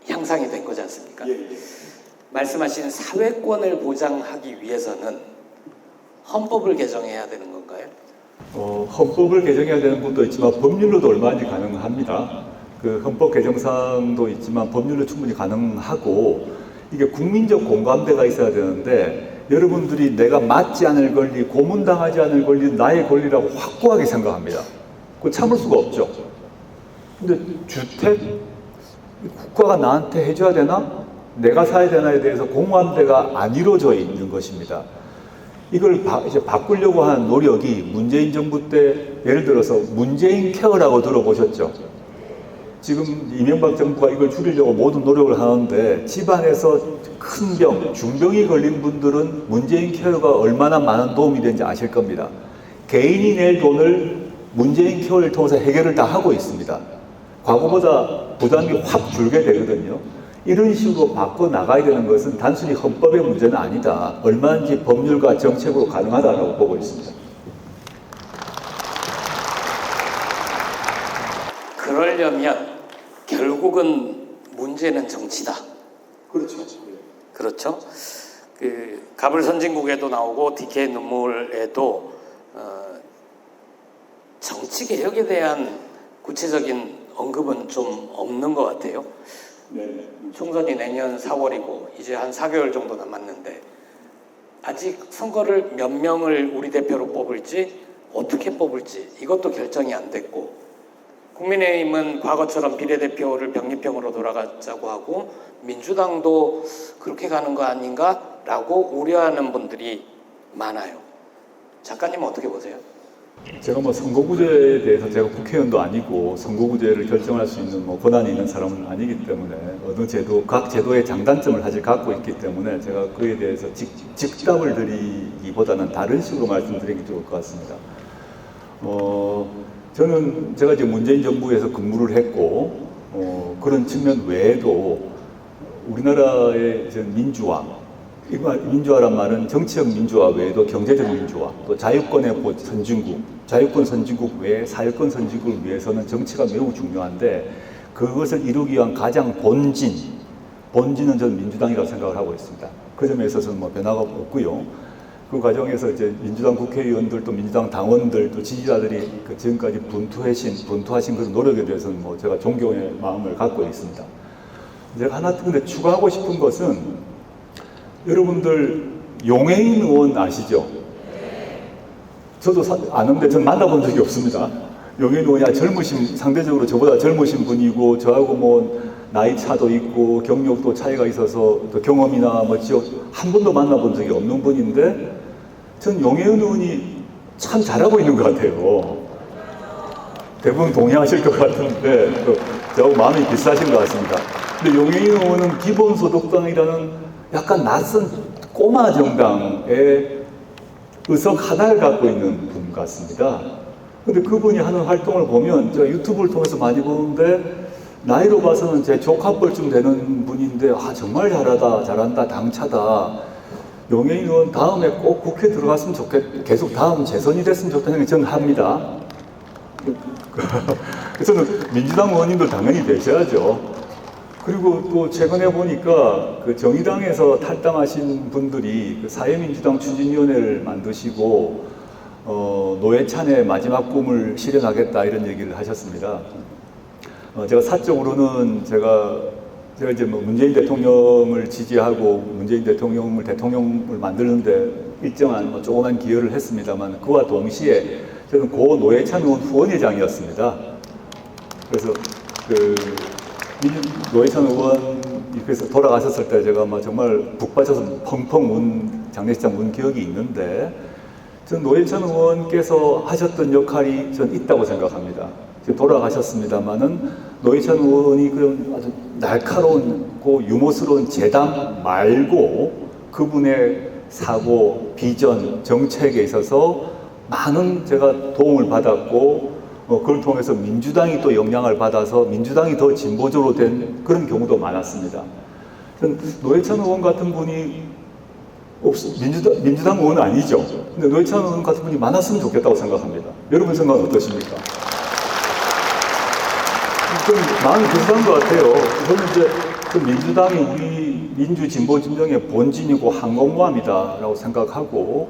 향상이 된 거지 않습니까? 말씀하신 사회권을 보장하기 위해서는 헌법을 개정해야 되는 건가요? 헌법을 개정해야 되는 것도 있지만 법률로도 얼마든지 가능합니다. 그 헌법 개정사항도 있지만 법률로 충분히 가능하고, 이게 국민적 공감대가 있어야 되는데 여러분들이 내가 맞지 않을 권리, 고문당하지 않을 권리, 나의 권리라고 확고하게 생각합니다. 그거 참을 수가 없죠. 근데 주택 국가가 나한테 해줘야 되나? 내가 사야 되나에 대해서 공감대가 안 이루어져 있는 것입니다. 이걸 이제 바꾸려고 하는 노력이 문재인 정부 때 예를 들어서 문재인 케어라고 들어보셨죠? 지금 이명박 정부가 이걸 줄이려고 모든 노력을 하는데 집안에서 큰 병, 중병이 걸린 분들은 문재인 케어가 얼마나 많은 도움이 되는지 아실 겁니다. 개인이 낼 돈을 문재인 케어를 통해서 해결을 다 하고 있습니다. 과거보다 부담이 확 줄게 되거든요. 이런 식으로 바꿔나가야 되는 것은 단순히 헌법의 문제는 아니다. 얼마든지 법률과 정책으로 가능하다고 보고 있습니다. 그러려면 결국은 문제는 정치다. 그렇죠. 그렇죠? 그 갑을 선진국에도 나오고 DK 눈물에도 정치 개혁에 대한 구체적인 언급은 좀 없는 것 같아요. 네. 총선이 내년 4월이고 이제 한 4개월 정도 남았는데 아직 선거를 몇 명을 우리 대표로 뽑을지 어떻게 뽑을지 이것도 결정이 안 됐고 국민의힘은 과거처럼 비례대표를 병립형으로 돌아가자고 하고 민주당도 그렇게 가는 거 아닌가라고 우려하는 분들이 많아요. 작가님은 어떻게 보세요? 제가 뭐 선거구제에 대해서 제가 국회의원도 아니고 선거구제를 결정할 수 있는 뭐 권한이 있는 사람은 아니기 때문에 어느 제도, 각 제도의 장단점을 사실 갖고 있기 때문에 제가 그에 대해서 즉답을 드리기보다는 다른 식으로 말씀드리기 좋을 것 같습니다. 저는 제가 이제 문재인 정부에서 근무를 했고 그런 측면 외에도 우리나라의 이제 민주화란 말은 정치적 민주화 외에도 경제적 민주화, 또 자유권의 선진국, 자유권 선진국 외에 사회권 선진국을 위해서는 정치가 매우 중요한데 그것을 이루기 위한 가장 본진은 저는 민주당이라고 생각을 하고 있습니다. 그 점에 있어서는 뭐 변화가 없고요. 그 과정에서 이제 민주당 국회의원들 또 민주당 당원들 또 지지자들이 그 지금까지 분투하신 그런 노력에 대해서는 뭐 제가 존경의 마음을 갖고 있습니다. 제가 하나 근데 추가하고 싶은 것은 여러분들 용해인 의원 아시죠? 저도 아는데 전 만나본 적이 없습니다. 용해인 의원이 상대적으로 저보다 젊으신 분이고 저하고 뭐 나이 차도 있고 경력도 차이가 있어서 또 경험이나 뭐 지역 한 번도 만나본 적이 없는 분인데 전 용해인 의원이 참 잘하고 있는 것 같아요. 대부분 동의하실 것 같은데 저하고 마음이 비슷하신 것 같습니다. 근데 용해인 의원은 기본소득당이라는 약간 낯선 꼬마 정당의 의석 하나를 갖고 있는 분 같습니다. 근데 그분이 하는 활동을 보면 제가 유튜브를 통해서 많이 보는데 나이로 봐서는 제 조카뻘쯤 되는 분인데 정말 잘한다, 당차다. 용해인 의원 다음에 꼭 국회 들어갔으면 계속 다음 재선이 됐으면 좋다는 생각이 저는 합니다. 그래서 민주당 의원님들 당연히 되셔야죠. 그리고 또 최근에 보니까 그 정의당에서 탈당하신 분들이 그 사회민주당 추진위원회를 만드시고 노회찬의 마지막 꿈을 실현하겠다 이런 얘기를 하셨습니다. 제가 사적으로는 제가 이제 뭐 문재인 대통령을 지지하고 문재인 대통령을 만드는데 일정한 뭐 조그만 기여를 했습니다만 그와 동시에 저는 고 노회찬 의원 후원회장이었습니다. 그래서 노회찬 의원께서 돌아가셨을 때 제가 정말 북 빠져서 펑펑 장례식장 운 기억이 있는데 전 노회찬 의원께서 하셨던 역할이 전 있다고 생각합니다. 지금 돌아가셨습니다만은 노회찬 의원이 그런 아주 날카로운 유머스러운 재담 말고 그분의 사고, 비전, 정책에 있어서 많은 제가 도움을 받았고 그걸 통해서 민주당이 또 영향을 받아서 민주당이 더 진보적으로 된 그런 경우도 많았습니다. 노회찬 의원 같은 분이 민주당 의원은 아니죠. 근데 노회찬 의원 같은 분이 많았으면 좋겠다고 생각합니다. 여러분 생각은 어떠십니까? 좀 마음이 비슷한 것 같아요. 저는 이제 그 민주당이 우리 민주진보 진영의 본진이고 항공모함이다라고 생각하고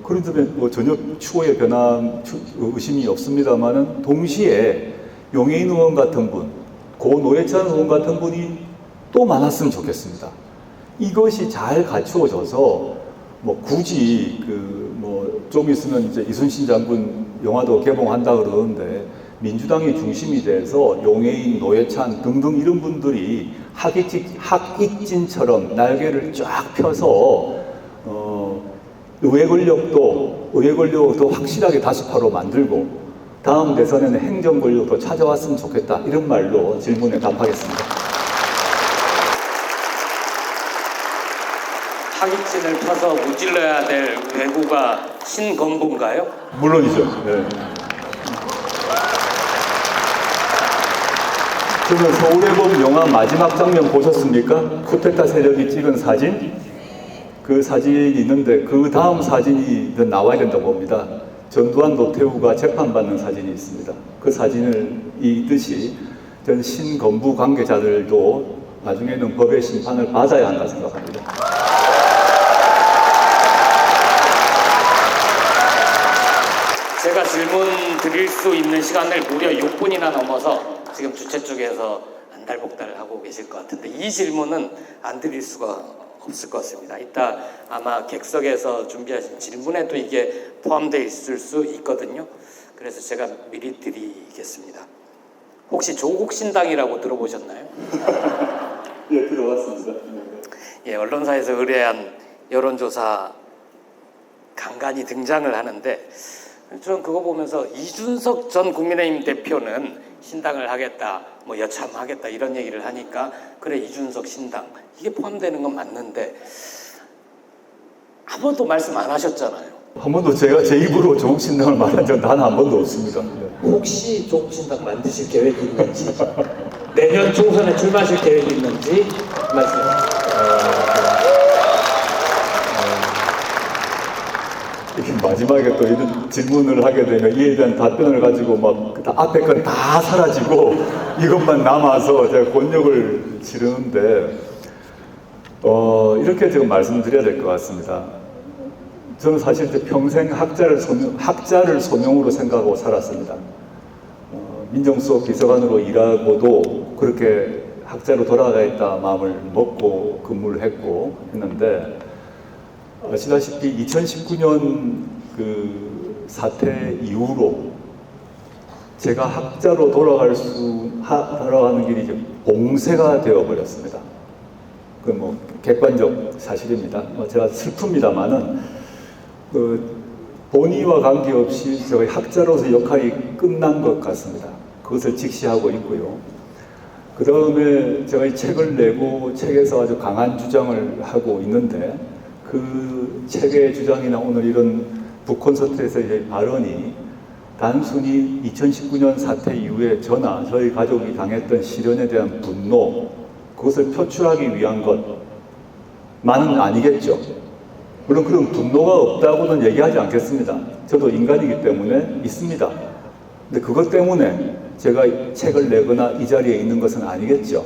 그런 점에 뭐 전혀 추호의 의심이 없습니다만은 동시에 용해인 의원 같은 분, 고 노회찬 의원 같은 분이 또 많았으면 좋겠습니다. 이것이 잘 갖추어져서 뭐 굳이 좀 있으면 이제 이순신 장군 영화도 개봉한다 그러는데 민주당이 중심이 돼서 용해인, 노회찬 등등 이런 분들이 학익진처럼 날개를 쫙 펴서 의회 권력도 확실하게 다수파로 만들고 다음 대선에는 행정 권력도 찾아왔으면 좋겠다 이런 말로 질문에 답하겠습니다. 학익진을 펴서 무찔러야 될 외구가 신건보인가요? 물론이죠. 네. 저는 서울의 봄 영화 마지막 장면 보셨습니까? 쿠데타 세력이 찍은 사진? 그 사진이 있는데 그 다음 사진이 나와야 된다고 봅니다. 전두환 노태우가 재판받는 사진이 있습니다. 그 사진을 이 뜻이 전 신건부 관계자들도 나중에는 법의 심판을 받아야 한다 생각합니다. 제가 질문 드릴 수 있는 시간을 무려 6분이나 넘어서 지금 주최 쪽에서 안달복달 하고 계실 것 같은데 이 질문은 안 드릴 수가 없을 것 같습니다. 이따 아마 객석에서 준비하신 질문에도 이게 포함되어 있을 수 있거든요. 그래서 제가 미리 드리겠습니다. 혹시 조국신당이라고 들어보셨나요? 예, 들어왔습니다. 예, 언론사에서 의뢰한 여론조사 간간히 등장을 하는데 저는 그거 보면서 이준석 전 국민의힘 대표는 신당을 하겠다, 뭐 여참하겠다 이런 얘기를 하니까 그래 이준석 신당 이게 포함되는 건 맞는데 한 번도 말씀 안 하셨잖아요. 한 번도 제가 제 입으로 조국신당을 말한 적은 단 한 번도 없습니다. 혹시 조국신당 만드실 계획이 있는지, 내년 총선에 출마하실 계획이 있는지 말씀해 마지막에 또 이런 질문을 하게 되면 이에 대한 답변을 가지고 막 앞에 건 다 사라지고 이것만 남아서 제가 곤욕을 치르는데 이렇게 지금 말씀드려야 될 것 같습니다. 저는 사실 이제 평생 학자를 소명으로 생각하고 살았습니다. 민정수석 비서관으로 일하고도 그렇게 학자로 돌아가겠다 마음을 먹고 근무를 했고 했는데 아시다시피 2019년 그 사태 이후로 제가 학자로 돌아가는 길이 이제 봉쇄가 되어버렸습니다. 그 뭐 객관적 사실입니다. 제가 슬픕니다만은 그 본의와 관계없이 저희 학자로서 역할이 끝난 것 같습니다. 그것을 직시하고 있고요. 그 다음에 제가 이 책을 내고 책에서 아주 강한 주장을 하고 있는데 그 책의 주장이나 오늘 이런 북콘서트에서의 발언이 단순히 2019년 사태 이후에 저나 저희 가족이 당했던 시련에 대한 분노, 그것을 표출하기 위한 것만은 아니겠죠. 물론 그런 분노가 없다고는 얘기하지 않겠습니다. 저도 인간이기 때문에 있습니다. 근데 그것 때문에 제가 책을 내거나 이 자리에 있는 것은 아니겠죠.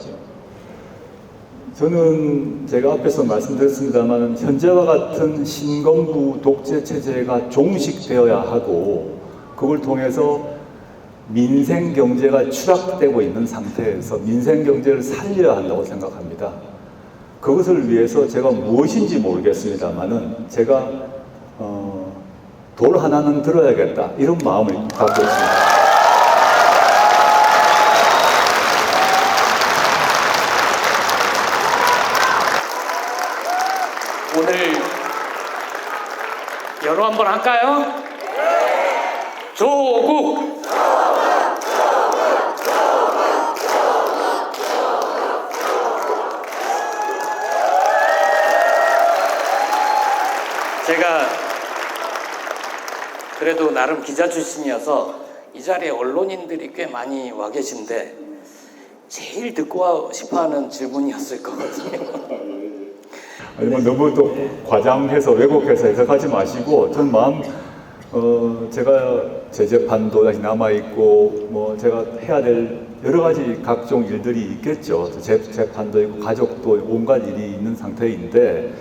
저는 제가 앞에서 말씀드렸습니다만 현재와 같은 신건부 독재 체제가 종식되어야 하고 그걸 통해서 민생 경제가 추락되고 있는 상태에서 민생 경제를 살려야 한다고 생각합니다. 그것을 위해서 제가 무엇인지 모르겠습니다만은 제가 돌 하나는 들어야겠다 이런 마음을 갖고 있습니다. 오늘 연호 한번 할까요? 조국! 제가 그래도 나름 기자 출신이어서 이 자리에 언론인들이 꽤 많이 와 계신데 제일 듣고 싶어하는 질문이었을 거거든요. 아니 뭐 너무 또 과장해서 왜곡해서 해석하지 마시고 전 마음 제가 제 재판도 다시 남아 있고 뭐 제가 해야 될 여러 가지 각종 일들이 있겠죠. 재판도 있고 가족도 온갖 일이 있는 상태인데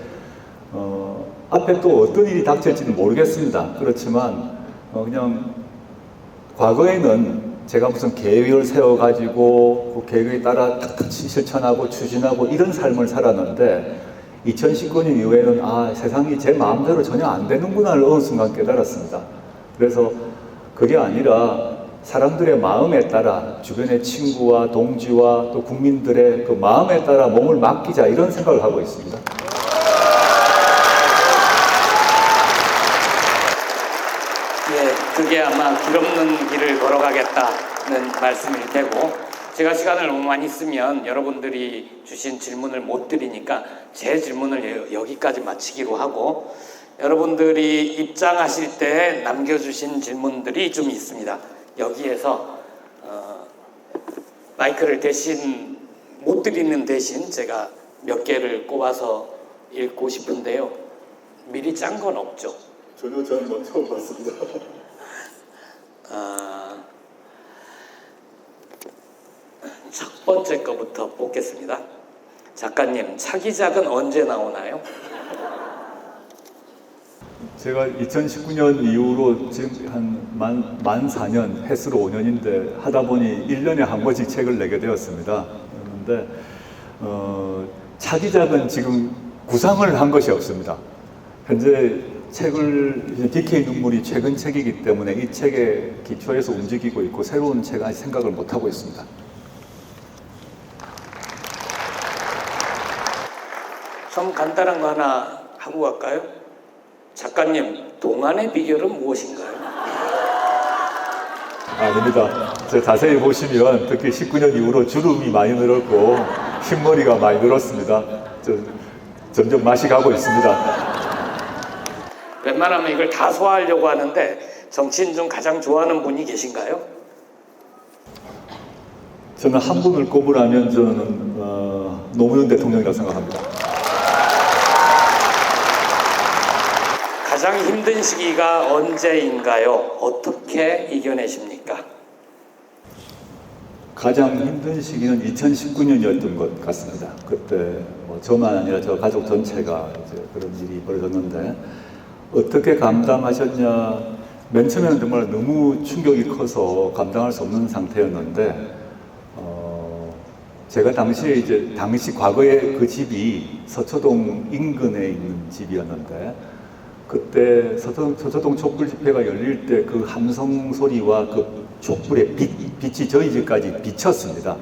앞에 또 어떤 일이 닥칠지는 모르겠습니다. 그렇지만 그냥 과거에는 제가 무슨 계획을 세워가지고 그 계획에 따라 탁탁 실천하고 추진하고 이런 삶을 살았는데 2019년 이후에는 세상이 제 마음대로 전혀 안 되는구나를 어느 순간 깨달았습니다. 그래서 그게 아니라 사람들의 마음에 따라 주변의 친구와 동지와 또 국민들의 그 마음에 따라 몸을 맡기자 이런 생각을 하고 있습니다. 예, 그게 아마 길없는 길을 걸어가겠다는 말씀일 테고 제가 시간을 너무 많이 쓰면 여러분들이 주신 질문을 못 드리니까 제 질문을 여기까지 마치기로 하고 여러분들이 입장하실 때 남겨주신 질문들이 좀 있습니다. 여기에서 마이크를 대신 못 드리는 대신 제가 몇 개를 꼽아서 읽고 싶은데요. 미리 짠 건 없죠? 전혀 저는 처음 봤습니다. 번째 거부터 뽑겠습니다. 작가님, 차기작은 언제 나오나요? 제가 2019년 이후로 지금 한 만 4년, 횟수로 5년인데 하다 보니 1년에 한 번씩 책을 내게 되었습니다. 그런데 차기작은 지금 구상을 한 것이 없습니다. 현재 책을 DK 눈물이 최근 책이기 때문에 이 책에 기초해서 움직이고 있고 새로운 책 아직 생각을 못 하고 있습니다. 좀 간단한 거 하나 하고 갈까요? 작가님, 동안의 비결은 무엇인가요? 아닙니다. 자세히 보시면 특히 19년 이후로 주름이 많이 늘었고 흰머리가 많이 늘었습니다. 점점 맛이 가고 있습니다. 웬만하면 이걸 다 소화하려고 하는데 정치인 중 가장 좋아하는 분이 계신가요? 저는 한 분을 꼽으라면 저는 노무현 대통령이라고 생각합니다. 가장 힘든 시기가 언제인가요? 어떻게 이겨내십니까? 가장 힘든 시기는 2019년이었던 것 같습니다. 그때 뭐 저만 아니라 저 가족 전체가 이제 그런 일이 벌어졌는데 어떻게 감당하셨냐? 맨 처음에는 정말 너무 충격이 커서 감당할 수 없는 상태였는데 제가 당시 과거에 그 집이 서초동 인근에 있는 집이었는데 그때 서초동 촛불 집회가 열릴 때 그 함성 소리와 그 촛불의 빛이 저희 집까지 비쳤습니다.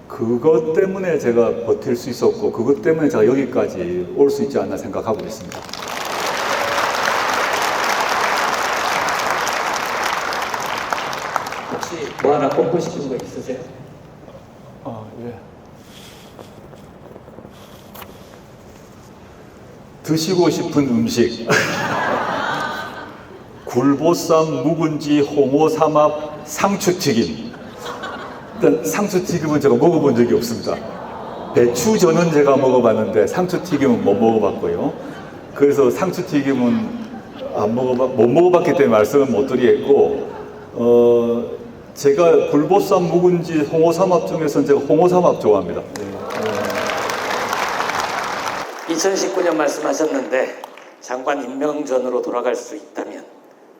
그것 때문에 제가 버틸 수 있었고 그것 때문에 제가 여기까지 올 수 있지 않나 생각하고 있습니다. 혹시 뭐 하나 꼽고 싶은 거 있으세요? 예. 드시고 싶은 음식. 굴보쌈, 묵은지, 홍어 삼합, 상추튀김. 일단 상추튀김은 제가 먹어본 적이 없습니다. 배추전은 제가 먹어봤는데 상추튀김은 못 먹어봤고요. 그래서 상추튀김은 못 먹어봤기 때문에 말씀을 못 드리겠고 제가 굴보쌈, 묵은지, 홍어 삼합 중에서는 제가 홍어 삼합 좋아합니다. 2019년 말씀하셨는데 장관 임명 전으로 돌아갈 수 있다면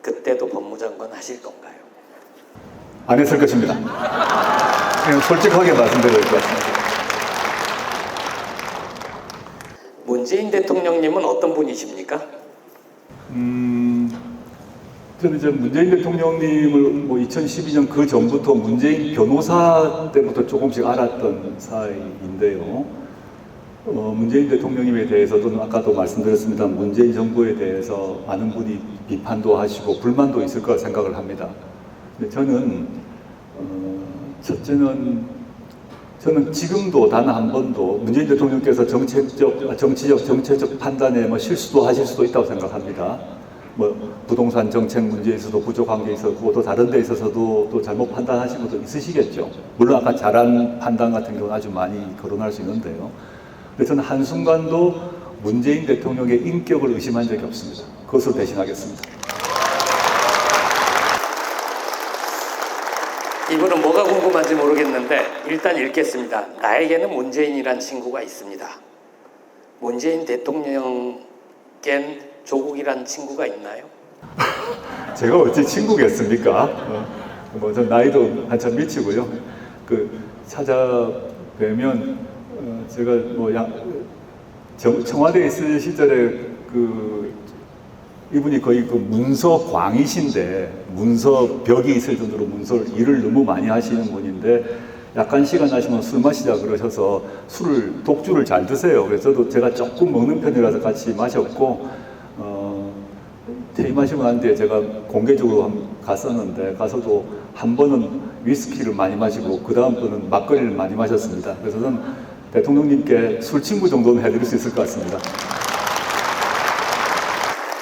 그때도 법무장관 하실 건가요? 안 했을 것입니다. 그냥 솔직하게 말씀드릴 것 같습니다. 문재인 대통령님은 어떤 분이십니까? 저는 이제 문재인 대통령님을 뭐 2012년 그 전부터 문재인 변호사 때부터 조금씩 알았던 사이인데요. 문재인 대통령님에 대해서도 아까도 말씀드렸습니다. 문재인 정부에 대해서 많은 분이 비판도 하시고 불만도 있을 거라 생각을 합니다. 근데 저는 첫째는 저는 지금도 단 한 번도 문재인 대통령께서 정치적 판단에 뭐 실수도 하실 수도 있다고 생각합니다. 뭐 부동산 정책 문제에서도 부족한 게 있었고 또 다른 데 있어서도 또 잘못 판단하신 것도 있으시겠죠. 물론 아까 잘한 판단 같은 경우는 아주 많이 거론할 수 있는데요. 근데 저는 한순간도 문재인 대통령의 인격을 의심한 적이 없습니다. 그것을 대신하겠습니다. 이분은 뭐가 궁금한지 모르겠는데 일단 읽겠습니다. 나에게는 문재인이란 친구가 있습니다. 문재인 대통령께는 조국이란 친구가 있나요? 제가 어찌 친구겠습니까? 뭐 전 나이도 한참 미치고요. 찾아뵈면 제가 뭐 청와대에 있을 시절에 이분이 거의 문서광이신데 문서벽이 있을 정도로 일을 너무 많이 하시는 분인데 약간 시간 나시면 술 마시자 그러셔서 독주를 잘 드세요. 그래서 제가 조금 먹는 편이라서 같이 마셨고 퇴임하시고 난 뒤에 제가 공개적으로 갔었는데 가서도 한 번은 위스키를 많이 마시고 그 다음 번은 막걸리를 많이 마셨습니다. 그래서 저는 대통령님께 술 친구 정도는 해드릴 수 있을 것 같습니다.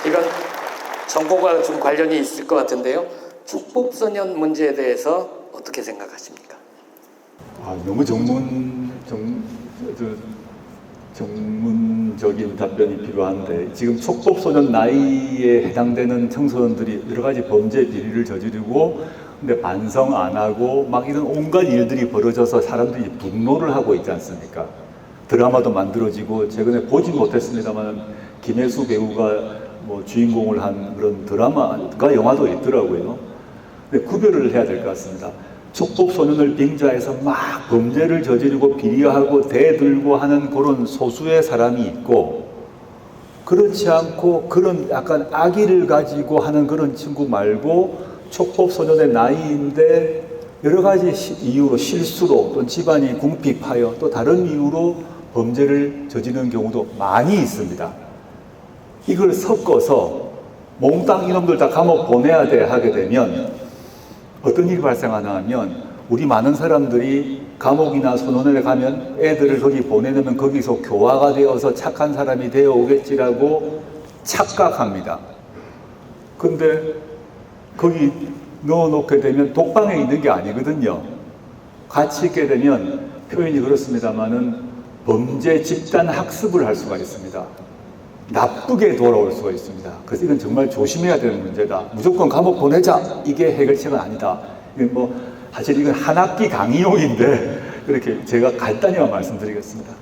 이건 정보가 좀 관련이 있을 것 같은데요. 촉법소년 문제에 대해서 어떻게 생각하십니까? 너무 전문적인 답변이 필요한데 지금 촉법소년 나이에 해당되는 청소년들이 여러 가지 범죄 비리를 저지르고 근데 반성 안 하고 막 이런 온갖 일들이 벌어져서 사람들이 분노를 하고 있지 않습니까? 드라마도 만들어지고 최근에 보지 못했습니다만 김혜수 배우가 뭐 주인공을 한 그런 드라마가 영화도 있더라고요. 근데 구별을 해야 될 것 같습니다. 촉법소년을 빙자해서 막 범죄를 저지르고 비리하고 대들고 하는 그런 소수의 사람이 있고 그렇지 않고 그런 약간 악의를 가지고 하는 그런 친구 말고 촉법소년의 나이인데 여러 가지 이유로 실수로 또 집안이 궁핍하여 또 다른 이유로 범죄를 저지르는 경우도 많이 있습니다. 이걸 섞어서 몽땅 이놈들 다 감옥 보내야 돼 하게 되면 어떤 일이 발생하나 하면 우리 많은 사람들이 감옥이나 소년원에 가면 애들을 거기 보내놓으면 거기서 교화가 되어서 착한 사람이 되어 오겠지라고 착각합니다. 근데 거기 넣어놓게 되면 독방에 있는 게 아니거든요. 같이 있게 되면 표현이 그렇습니다만은 범죄 집단 학습을 할 수가 있습니다. 나쁘게 돌아올 수가 있습니다. 그래서 이건 정말 조심해야 되는 문제다. 무조건 감옥 보내자. 이게 해결책은 아니다. 이건 뭐 사실 이건 한 학기 강의용인데 그렇게 제가 간단히만 말씀드리겠습니다.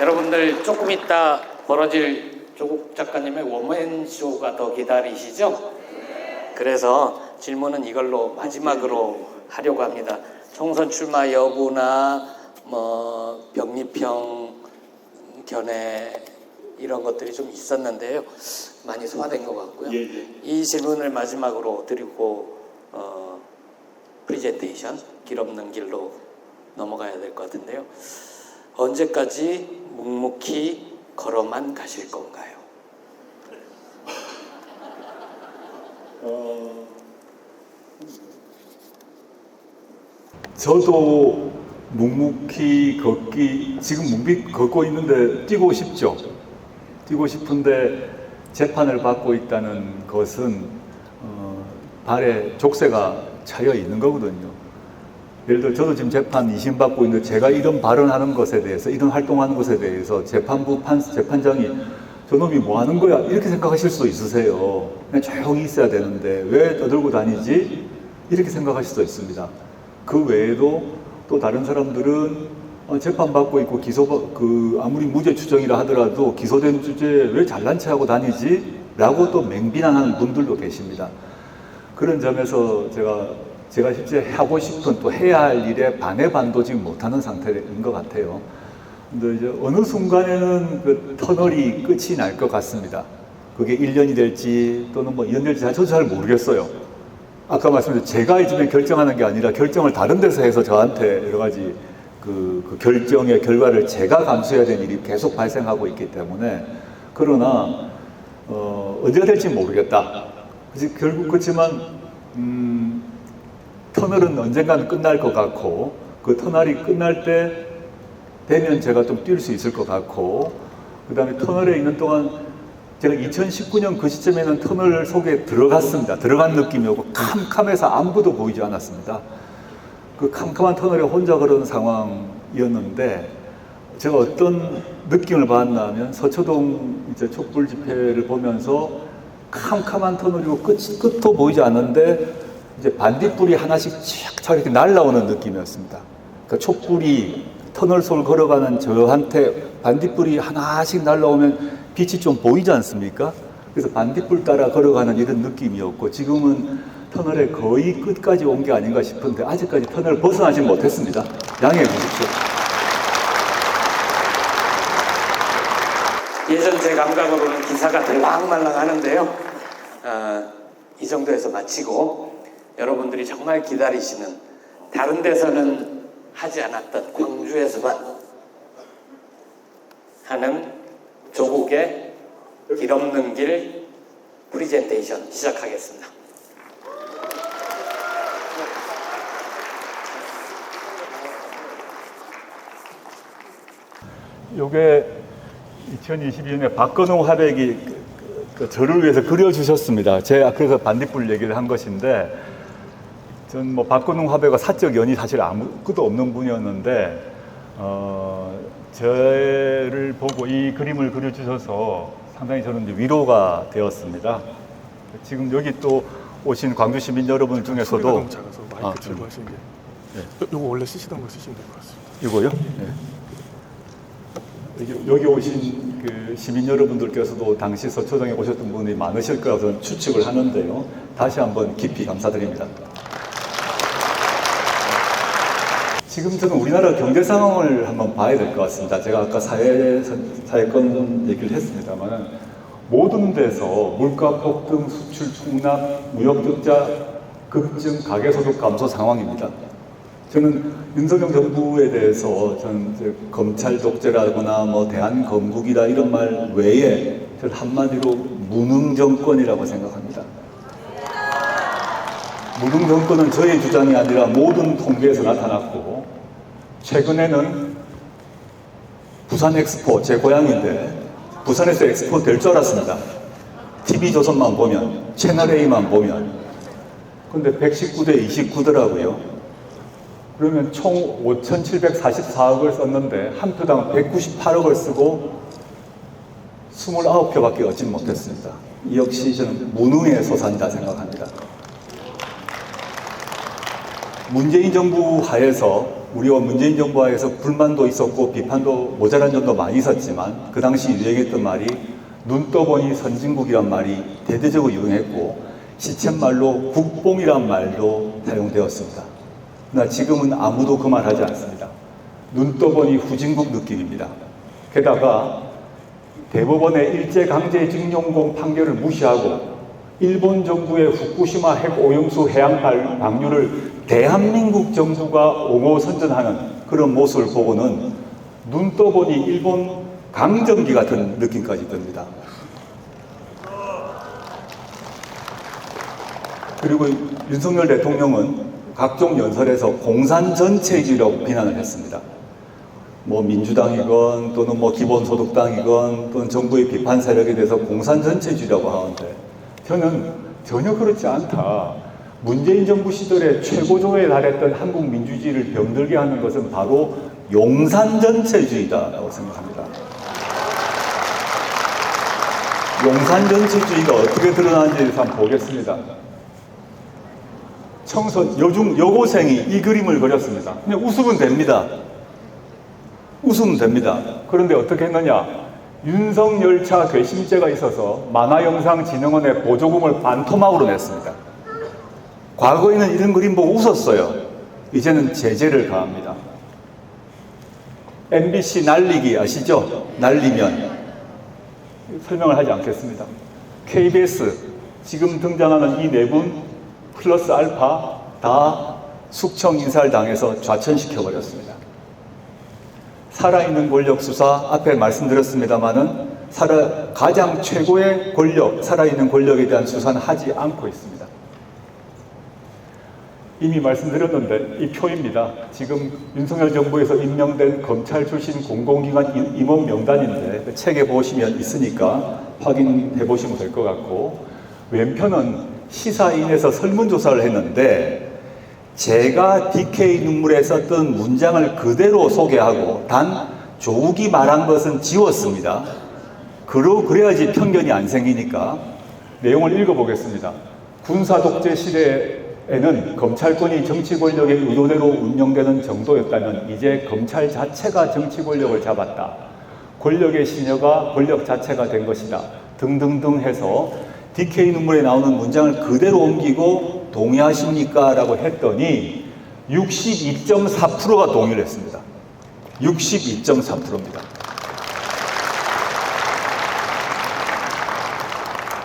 여러분들 조금 있다 벌어질 조국 작가님의 원맨쇼가 더 기다리시죠? 그래서 질문은 이걸로 마지막으로 하려고 합니다. 총선 출마 여부나 뭐 병리평 견해 이런 것들이 좀 있었는데요. 많이 소화된 것 같고요. 이 질문을 마지막으로 드리고 프리젠테이션 길 없는 길로 넘어가야 될 것 같은데요. 언제까지 묵묵히 걸어만 가실 건가요? 저도 묵묵히 걷기, 지금 묵묵히 걷고 있는데 뛰고 싶죠. 뛰고 싶은데 재판을 받고 있다는 것은 발에 족쇄가 차여 있는 거거든요. 예를 들어 저도 지금 재판 2심 받고 있는데 제가 이런 발언하는 것에 대해서, 이런 활동하는 것에 대해서 재판부 재판장이 저놈이 뭐 하는 거야? 이렇게 생각하실 수도 있으세요. 그냥 조용히 있어야 되는데 왜 떠들고 다니지? 이렇게 생각하실 수도 있습니다. 그 외에도 또 다른 사람들은 재판받고 있고 아무리 무죄 추정이라 하더라도 기소된 주제에 왜 잘난 체 하고 다니지? 라고 또 맹비난하는 분들도 계십니다. 그런 점에서 제가 실제 하고 싶은 또 해야 할 일에 반의 반도 지금 못하는 상태인 것 같아요. 근데 이제 어느 순간에는 그 터널이 끝이 날 것 같습니다. 그게 1년이 될지 또는 뭐 2년 될지 저도 잘 모르겠어요. 아까 말씀드린 제가 이쯤에 결정하는 게 아니라 결정을 다른 데서 해서 저한테 여러 가지 그 결정의 결과를 제가 감수해야 되는 일이 계속 발생하고 있기 때문에 그러나 언제가 될지 모르겠다. 결국 그렇지만 터널은 언젠가는 끝날 것 같고 그 터널이 끝날 때 되면 제가 좀 뛸 수 있을 것 같고 그 다음에 터널에 있는 동안 제가 2019년 그 시점에는 터널 속에 들어갔습니다. 들어간 느낌이었고 캄캄해서 아무것도 보이지 않았습니다. 그 캄캄한 터널에 혼자 걸은 상황이었는데 제가 어떤 느낌을 받았나 하면 서초동 이제 촛불 집회를 보면서 캄캄한 터널이고 끝도 보이지 않는데 이제 반딧불이 하나씩 쫙 이렇게 날아오는 느낌이었습니다. 그러니까 촛불이 터널 속을 걸어가는 저한테 반딧불이 하나씩 날아오면 빛이 좀 보이지 않습니까? 그래서 반딧불 따라 걸어가는 이런 느낌이었고 지금은 터널의 거의 끝까지 온 게 아닌가 싶은데 아직까지 터널을 벗어나지 못했습니다. 양해해 주십시오. 예전 제 감각으로는 기사가 들락말락 하는데요. 이 정도에서 마치고 여러분들이 정말 기다리시는 다른 데서는 하지 않았던 광주에서만 하는 조국의 길 없는 길 프리젠테이션 시작하겠습니다. 요게 2022년에 박건웅 화백이 저를 위해서 그려주셨습니다. 제가 그래서 반딧불 얘기를 한 것인데 전 뭐 박건웅 화백과 사적 연이 사실 아무것도 없는 분이었는데 저를 보고 이 그림을 그려주셔서 상당히 저는 이제 위로가 되었습니다. 지금 여기 또 오신 광주 시민 여러분 소리가 중에서도 너무 작아서 마이크 들고 하시는 게 요거 원래 쓰시던 거 쓰시면 될 것 같습니다. 이거요? 여기 오신 그 시민 여러분들께서도 당시 서초동에 오셨던 분이 많으실 거라고 저는 추측을 하는데요. 다시 한번 깊이 감사드립니다. 지금 저는 우리나라 경제 상황을 한번 봐야 될 것 같습니다. 제가 아까 사회권 얘기를 했습니다만 모든 데서 물가 폭등, 수출 충남, 무역 적자 급증, 가계소득 감소 상황입니다. 저는 윤석열 정부에 대해서 저는 이제 검찰 독재라거나 뭐 대한건국이라 이런 말 외에 저는 한마디로 무능 정권이라고 생각합니다. 무능 정권은 저의 주장이 아니라 모든 통계에서 나타났고, 최근에는 부산 엑스포, 제 고향인데 부산에서 엑스포 될 줄 알았습니다. TV조선만 보면, 채널A만 보면. 근데 119대 29더라고요. 그러면 총 5,744억을 썼는데 한 표당 198억을 쓰고 29표밖에 얻지 못했습니다. 이 역시 저는 무능의 소산이다 생각합니다. 문재인 정부 하에서, 우리와 문재인 정부 하에서 불만도 있었고 비판도 모자란 점도 많이 있었지만 그 당시 유행했던 말이 눈 떠보니 선진국이란 말이 대대적으로 유행했고 시쳇말로 국뽕이란 말도 사용되었습니다. 그러나 지금은 아무도 그 말 하지 않습니다. 눈 떠보니 후진국 느낌입니다. 게다가 대법원의 일제강제징용공 판결을 무시하고 일본 정부의 후쿠시마 핵 오염수 해양 방류를 대한민국 정부가 옹호 선전하는 그런 모습을 보고는 눈 떠보니 일본 강점기 같은 느낌까지 듭니다. 그리고 윤석열 대통령은 각종 연설에서 공산 전체주의라고 비난을 했습니다. 뭐 민주당이건 또는 뭐 기본소득당이건 또는 정부의 비판 세력에 대해서 공산 전체주의라고 하는데 저는 전혀 그렇지 않다. 문재인 정부 시절에 최고조에 달했던 한국 민주주의를 병들게 하는 것은 바로 용산 전체주의다라고 생각합니다. 용산 전체주의가 어떻게 드러나는지에 대해서 한번 보겠습니다. 여고생이 이 그림을 그렸습니다. 그냥 웃으면 됩니다. 웃으면 됩니다. 그런데 어떻게 했느냐? 윤석열차 괘씸죄가 있어서 만화영상진흥원에 보조금을 반토막으로 냈습니다. 과거에는 이런 그림 보고 웃었어요. 이제는 제재를 가합니다. MBC 날리기 아시죠? 날리면 설명을 하지 않겠습니다. KBS 지금 등장하는 이 네 분 플러스 알파 다 숙청 인사를 당해서 좌천시켜버렸습니다. 살아있는 권력 수사 앞에 말씀드렸습니다마는 가장 최고의 권력, 살아있는 권력에 대한 수사는 하지 않고 있습니다. 이미 말씀드렸는데 이 표입니다. 지금 윤석열 정부에서 임명된 검찰 출신 공공기관 임원 명단인데 책에 보시면 있으니까 확인해 보시면 될 것 같고, 왼편은 시사인에서 설문조사를 했는데 제가 DK 눈물에 썼던 문장을 그대로 소개하고 단 조국이 말한 것은 지웠습니다. 그래야지 편견이 안 생기니까 내용을 읽어보겠습니다. 군사독재 시대에는 검찰권이 정치 권력의 의도대로 운영되는 정도였다면 이제 검찰 자체가 정치 권력을 잡았다. 권력의 시녀가 권력 자체가 된 것이다. 등등등 해서 DK 눈물에 나오는 문장을 그대로 옮기고 동의하십니까? 라고 했더니 62.4%가 동의를 했습니다. 62.4%입니다.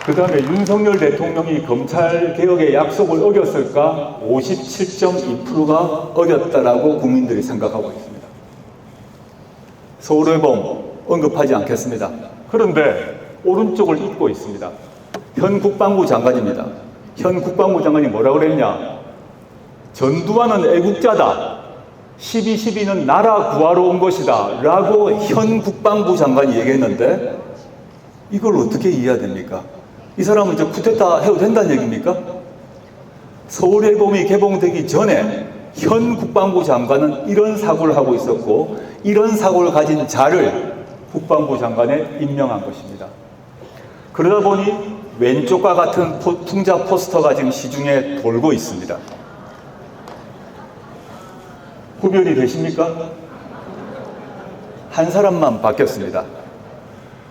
그 다음에 윤석열 대통령이 검찰개혁의 약속을 어겼을까? 57.2%가 어겼다라고 국민들이 생각하고 있습니다. 서울외범 언급하지 않겠습니다. 그런데 오른쪽을 잇고 있습니다. 현 국방부 장관입니다. 현 국방부 장관이 뭐라고 그랬냐? 전두환은 애국자다. 12.12는 나라 구하러 온 것이다. 라고 현 국방부 장관이 얘기했는데 이걸 어떻게 이해해야 됩니까? 이 사람은 이제 쿠데타 해도 된다는 얘기입니까? 서울의 봄이 개봉되기 전에 현 국방부 장관은 이런 사고를 하고 있었고 이런 사고를 가진 자를 국방부 장관에 임명한 것입니다. 그러다 보니 왼쪽과 같은 풍자 포스터가 지금 시중에 돌고 있습니다. 구별이 되십니까? 한 사람만 바뀌었습니다.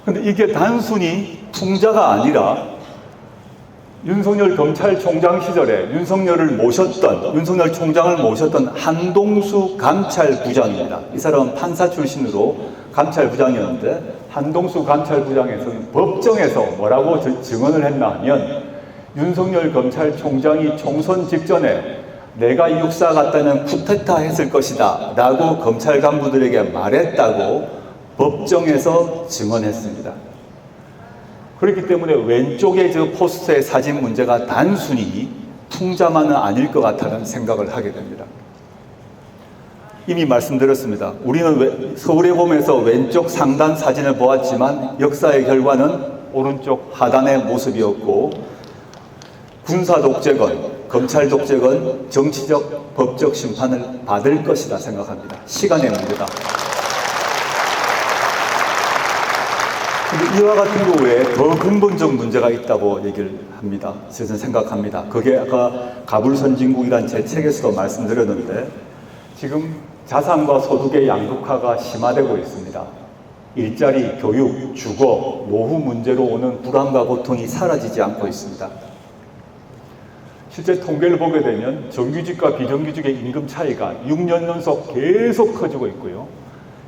근데 이게 단순히 풍자가 아니라 윤석열 검찰총장 시절에 윤석열 총장을 모셨던 한동수 감찰부장입니다. 이 사람은 판사 출신으로 감찰부장이었는데 한동수 감찰부장에서는 법정에서 뭐라고 증언을 했나 하면 윤석열 검찰총장이 총선 직전에 내가 육사 갔다면 쿠데타 했을 것이다 라고 검찰 간부들에게 말했다고 법정에서 증언했습니다. 그렇기 때문에 왼쪽의 저 포스터의 사진 문제가 단순히 풍자만은 아닐 것 같다는 생각을 하게 됩니다. 이미 말씀드렸습니다. 우리는 서울의 봄에서 왼쪽 상단 사진을 보았지만 역사의 결과는 오른쪽 하단의 모습이었고 군사 독재건, 검찰 독재건 정치적, 법적 심판을 받을 것이다 생각합니다. 시간의 문제다. 근데 이와 같은 경우에 더 근본적 문제가 있다고 얘기를 합니다. 저는 생각합니다. 그게 아까 가불선진국이라는 제 책에서도 말씀드렸는데 지금 자산과 소득의 양극화가 심화되고 있습니다. 일자리, 교육, 주거, 노후 문제로 오는 불안과 고통이 사라지지 않고 있습니다. 실제 통계를 보게 되면 정규직과 비정규직의 임금 차이가 6년 연속 계속 커지고 있고요.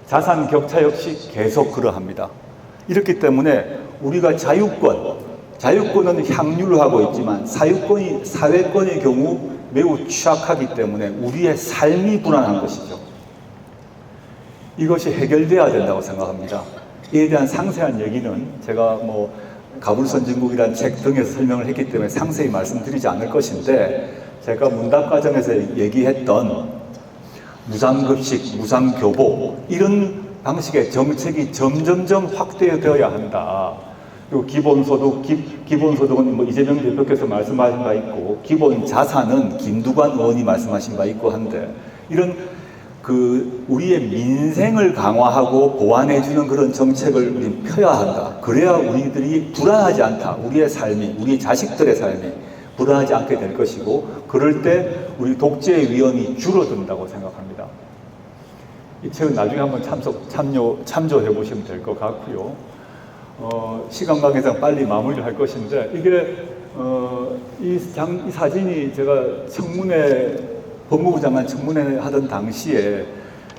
자산 격차 역시 계속 그러합니다. 이렇기 때문에 우리가 자유권은 향유를 하고 있지만 사회권의 경우 매우 취약하기 때문에 우리의 삶이 불안한 것이죠. 이것이 해결돼야 된다고 생각합니다. 이에 대한 상세한 얘기는 제가 가불선진국이라는 책 등에서 설명을 했기 때문에 상세히 말씀드리지 않을 것인데 제가 문답과정에서 얘기했던 무상급식, 무상교복 이런 방식의 정책이 점점점 확대되어야 한다. 그리고 기본소득은 이재명 대표께서 말씀하신 바 있고 기본자산은 김두관 의원이 말씀하신 바 있고 한데 이런 우리의 민생을 강화하고 보완해주는 그런 정책을 우리 펴야 한다. 그래야 우리들이 불안하지 않다. 우리의 삶이, 우리 자식들의 삶이 불안하지 않게 될 것이고 그럴 때 우리 독재의 위험이 줄어든다고 생각합니다. 이 책은 나중에 한번 참조해 보시면 될 것 같고요. 시간 관계상 빨리 마무리할 것인데 이게 이 사진이 제가 법무부 장관 청문회 하던 당시에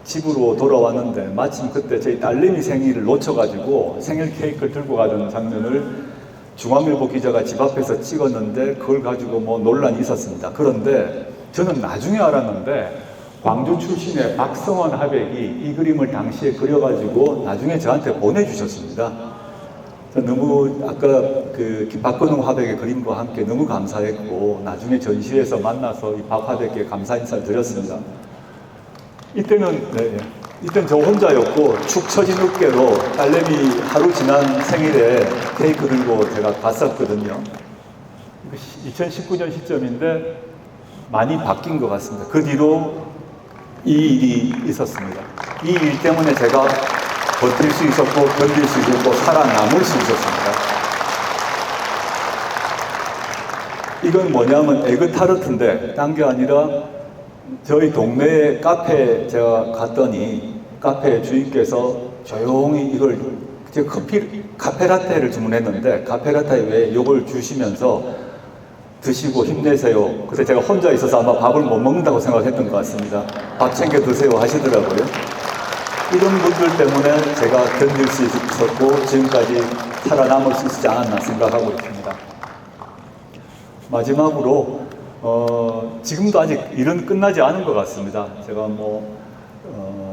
집으로 돌아왔는데 마침 그때 저희 딸내미 생일을 놓쳐가지고 생일 케이크를 들고 가던 장면을 중앙일보 기자가 집 앞에서 찍었는데 그걸 가지고 논란이 있었습니다. 그런데 저는 나중에 알았는데 광주 출신의 박성원 화백이 이 그림을 당시에 그려가지고 나중에 저한테 보내주셨습니다. 너무 아까 박건웅 화백의 그림과 함께 너무 감사했고 나중에 전시회에서 만나서 이 박 화백께 감사 인사를 드렸습니다. 이때는 저 혼자였고 축 처진 어깨로 딸내미 하루 지난 생일에 케이크 들고 제가 갔었거든요. 2019년 시점인데 많이 바뀐 것 같습니다. 그 뒤로 이 일이 있었습니다. 이 일 때문에 제가 버틸 수 있었고 견딜 수 있었고 살아남을 수 있었습니다. 이건 뭐냐면 에그타르트인데 딴 게 아니라 저희 동네에 카페에 제가 갔더니 카페 주인께서 조용히 이걸 카페라테를 주문했는데 카페라테에 왜 이걸 주시면서 드시고 힘내세요. 그때 제가 혼자 있어서 아마 밥을 못 먹는다고 생각했던 것 같습니다. 밥 챙겨 드세요 하시더라고요. 이런 분들 때문에 제가 견딜 수 있었고 지금까지 살아남을 수 있지 않았나 생각하고 있습니다. 마지막으로 지금도 아직 일은 끝나지 않은 것 같습니다. 제가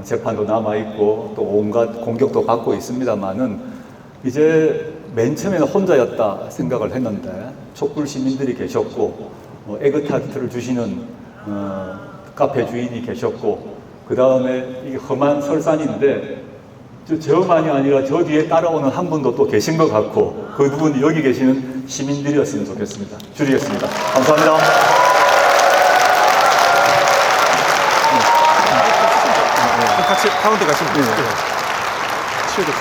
재판도 남아있고 또 온갖 공격도 받고 있습니다만은 이제 맨 처음에는 혼자였다 생각을 했는데 촛불 시민들이 계셨고 에그타르트를 주시는 카페 주인이 계셨고 그 다음에 이게 험한 설산인데 저만이 아니라 저 뒤에 따라오는 한 분도 또 계신 것 같고 그 분이 여기 계시는 시민들이었으면 좋겠습니다. 줄이겠습니다. 감사합니다. 가운데 가시면 돼요. 치워도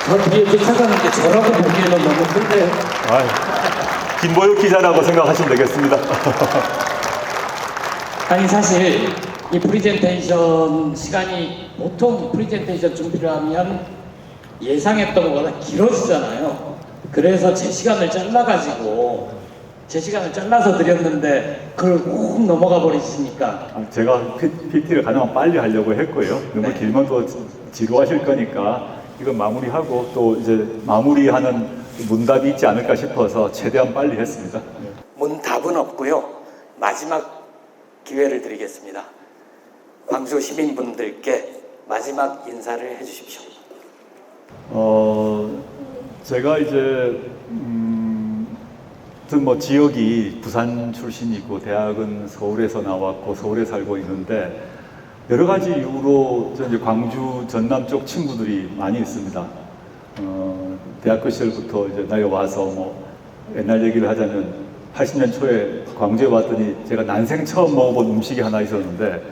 저 뒤에 쫓아가는데 저라고 보기에는 너무 큰데요. 아이, 김보혁 기자라고 생각하시면 되겠습니다. 아니 사실 이 프레젠테이션 시간이 보통 프레젠테이션 준비를 하면 예상했던 것보다 길어지잖아요. 그래서 제 시간을 잘라서 드렸는데 그걸 꼭 넘어가 버리시니까 제가 PT를 가능한 빨리 하려고 했고요. 너무 네. 길면 또 지루하실 거니까 이거 마무리하고 또 이제 마무리하는 문답이 있지 않을까 싶어서 최대한 빨리 했습니다. 문답은 없고요. 마지막 기회를 드리겠습니다. 광주 시민분들께 마지막 인사를 해주십시오. 제가 이제 저는 뭐 지역이 부산 출신이고 대학은 서울에서 나왔고 서울에 살고 있는데 여러 가지 이유로 저 이제 광주 전남 쪽 친구들이 많이 있습니다. 대학교 시절부터 이제 나이 와서 뭐 옛날 얘기를 하자면 80년 초에 광주에 왔더니 제가 난생 처음 먹어본 음식이 하나 있었는데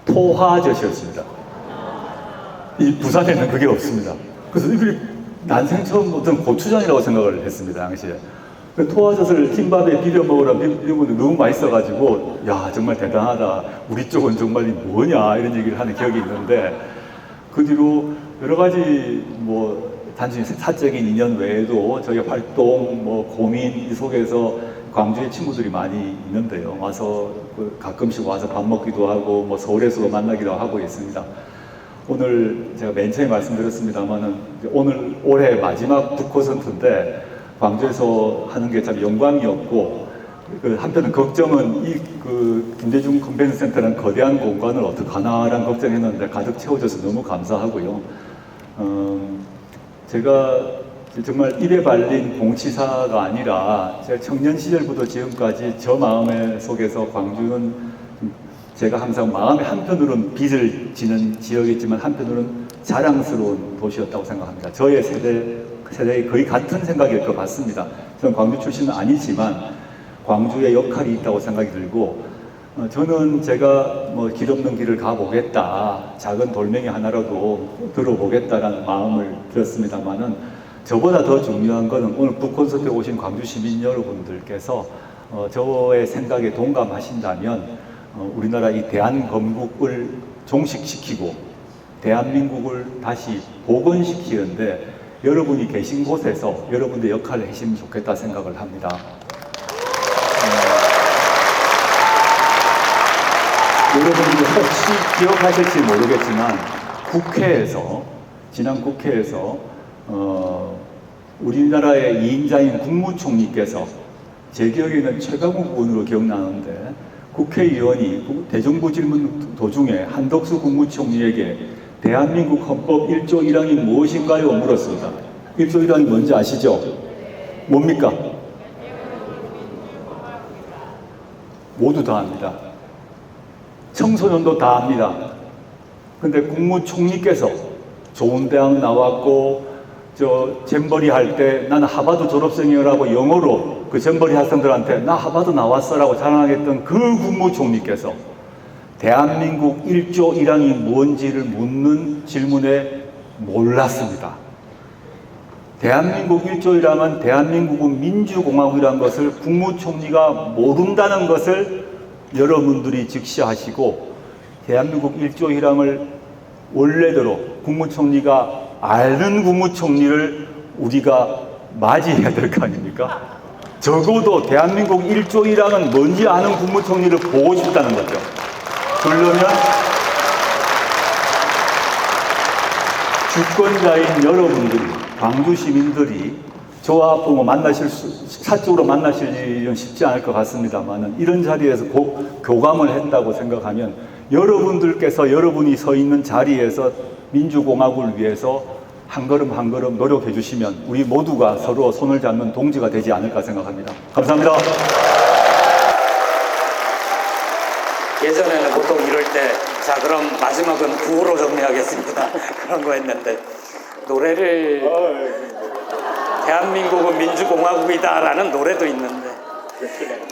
토화젓이었습니다. 이 부산에는 그게 없습니다. 그래서 이게 난생 처음 먹던 고추장이라고 생각을 했습니다, 당시에. 토화젓을 흰밥에 비벼 먹으라 이러고 너무 맛있어가지고 야 정말 대단하다. 우리 쪽은 정말 뭐냐 이런 얘기를 하는 기억이 있는데 그 뒤로 여러 가지 뭐 단순히 사적인 인연 외에도 저희 활동, 뭐 고민 이 속에서 광주에 친구들이 많이 있는데요. 와서 가끔씩 와서 밥 먹기도 하고 뭐 서울에서도 만나기도 하고 있습니다. 오늘 제가 맨 처음에 말씀드렸습니다만은 오늘 올해 마지막 북콘서트인데 광주에서 하는 게 참 영광이었고 한편은 걱정은 김대중 컨벤션 센터라는 거대한 공간을 어떡하나라는 걱정했는데 가득 채워져서 너무 감사하고요. 제가 정말 입에 발린 공치사가 아니라 제가 청년 시절부터 지금까지 저 마음의 속에서 광주는 제가 항상 마음의 한편으로는 빚을 지는 지역이지만 한편으로는 자랑스러운 도시였다고 생각합니다. 저의 세대의 거의 같은 생각일 것 같습니다. 저는 광주 출신은 아니지만 광주의 역할이 있다고 생각이 들고 저는 제가 뭐 길 없는 길을 가보겠다, 작은 돌멩이 하나라도 들어보겠다라는 마음을 들었습니다만은 저보다 더 중요한 것은 오늘 북콘서트에 오신 광주 시민 여러분들께서 저의 생각에 동감하신다면 우리나라 이 대한건국을 종식시키고 대한민국을 다시 복원시키는데 여러분이 계신 곳에서 여러분의 역할을 하시면 좋겠다 생각을 합니다. 여러분이 혹시 기억하실지 모르겠지만 지난 국회에서 우리나라의 2인자인 국무총리께서 제 기억에는 최강욱 의원으로 기억나는데 국회의원이 대정부 질문 도중에 한덕수 국무총리에게 대한민국 헌법 1조 1항이 무엇인가요? 물었습니다. 1조 1항이 뭔지 아시죠? 뭡니까? 모두 다 압니다. 청소년도 다 압니다. 근데 국무총리께서 좋은 대학 나왔고 잼버리 할 때 나는 하버드 졸업생이라고 영어로 그 잼버리 학생들한테 나 하버드 나왔어라고 자랑했던 그 국무총리께서 대한민국 1조 1항이 뭔지를 묻는 질문에 몰랐습니다. 대한민국 1조 1항은 대한민국은 민주공화국이라는 것을 국무총리가 모른다는 것을 여러분들이 직시하시고 대한민국 1조 1항을 원래대로 국무총리가 아는 국무총리를 우리가 맞이해야 될 거 아닙니까? 적어도 대한민국 1조 1항은 뭔지 아는 국무총리를 보고 싶다는 거죠. 그러려면 주권자인 여러분들이, 광주 시민들이 저와 앞으로 사적으로 만나실 일은 쉽지 않을 것 같습니다만 이런 자리에서 교감을 한다고 생각하면 여러분들께서 여러분이 서 있는 자리에서 민주공화국을 위해서 한 걸음 한 걸음 노력해 주시면 우리 모두가 서로 손을 잡는 동지가 되지 않을까 생각합니다. 감사합니다. 예전에는 보통 이럴 때 자 그럼 마지막은 구호로 정리하겠습니다 그런 거 했는데 노래를 대한민국은 민주공화국이다 라는 노래도 있는데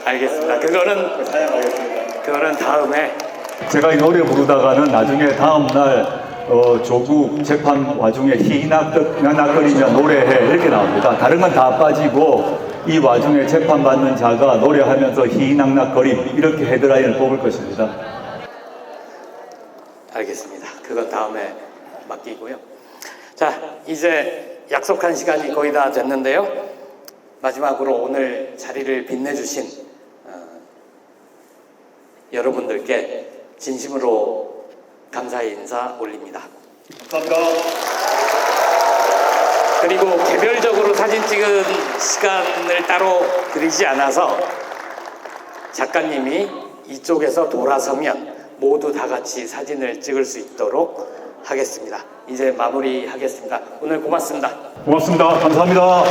알겠습니다. 그거는 다음에 제가 이 노래 부르다가는 나중에 다음날 조국 재판 와중에 희낙거리며 노래해 이렇게 나옵니다. 다른 건 다 빠지고 이 와중에 재판받는 자가 노래하면서 희낙낙거림 이렇게 헤드라인을 뽑을 것입니다. 알겠습니다. 그건 다음에 맡기고요. 자, 이제 약속한 시간이 거의 다 됐는데요. 마지막으로 오늘 자리를 빛내주신 여러분들께 진심으로 감사의 인사 올립니다. 감사합니다. 그리고 개별적으로 사진 찍은 시간을 따로 드리지 않아서 작가님이 이쪽에서 돌아서면 모두 다 같이 사진을 찍을 수 있도록 하겠습니다. 이제 마무리하겠습니다. 오늘 고맙습니다. 고맙습니다. 감사합니다.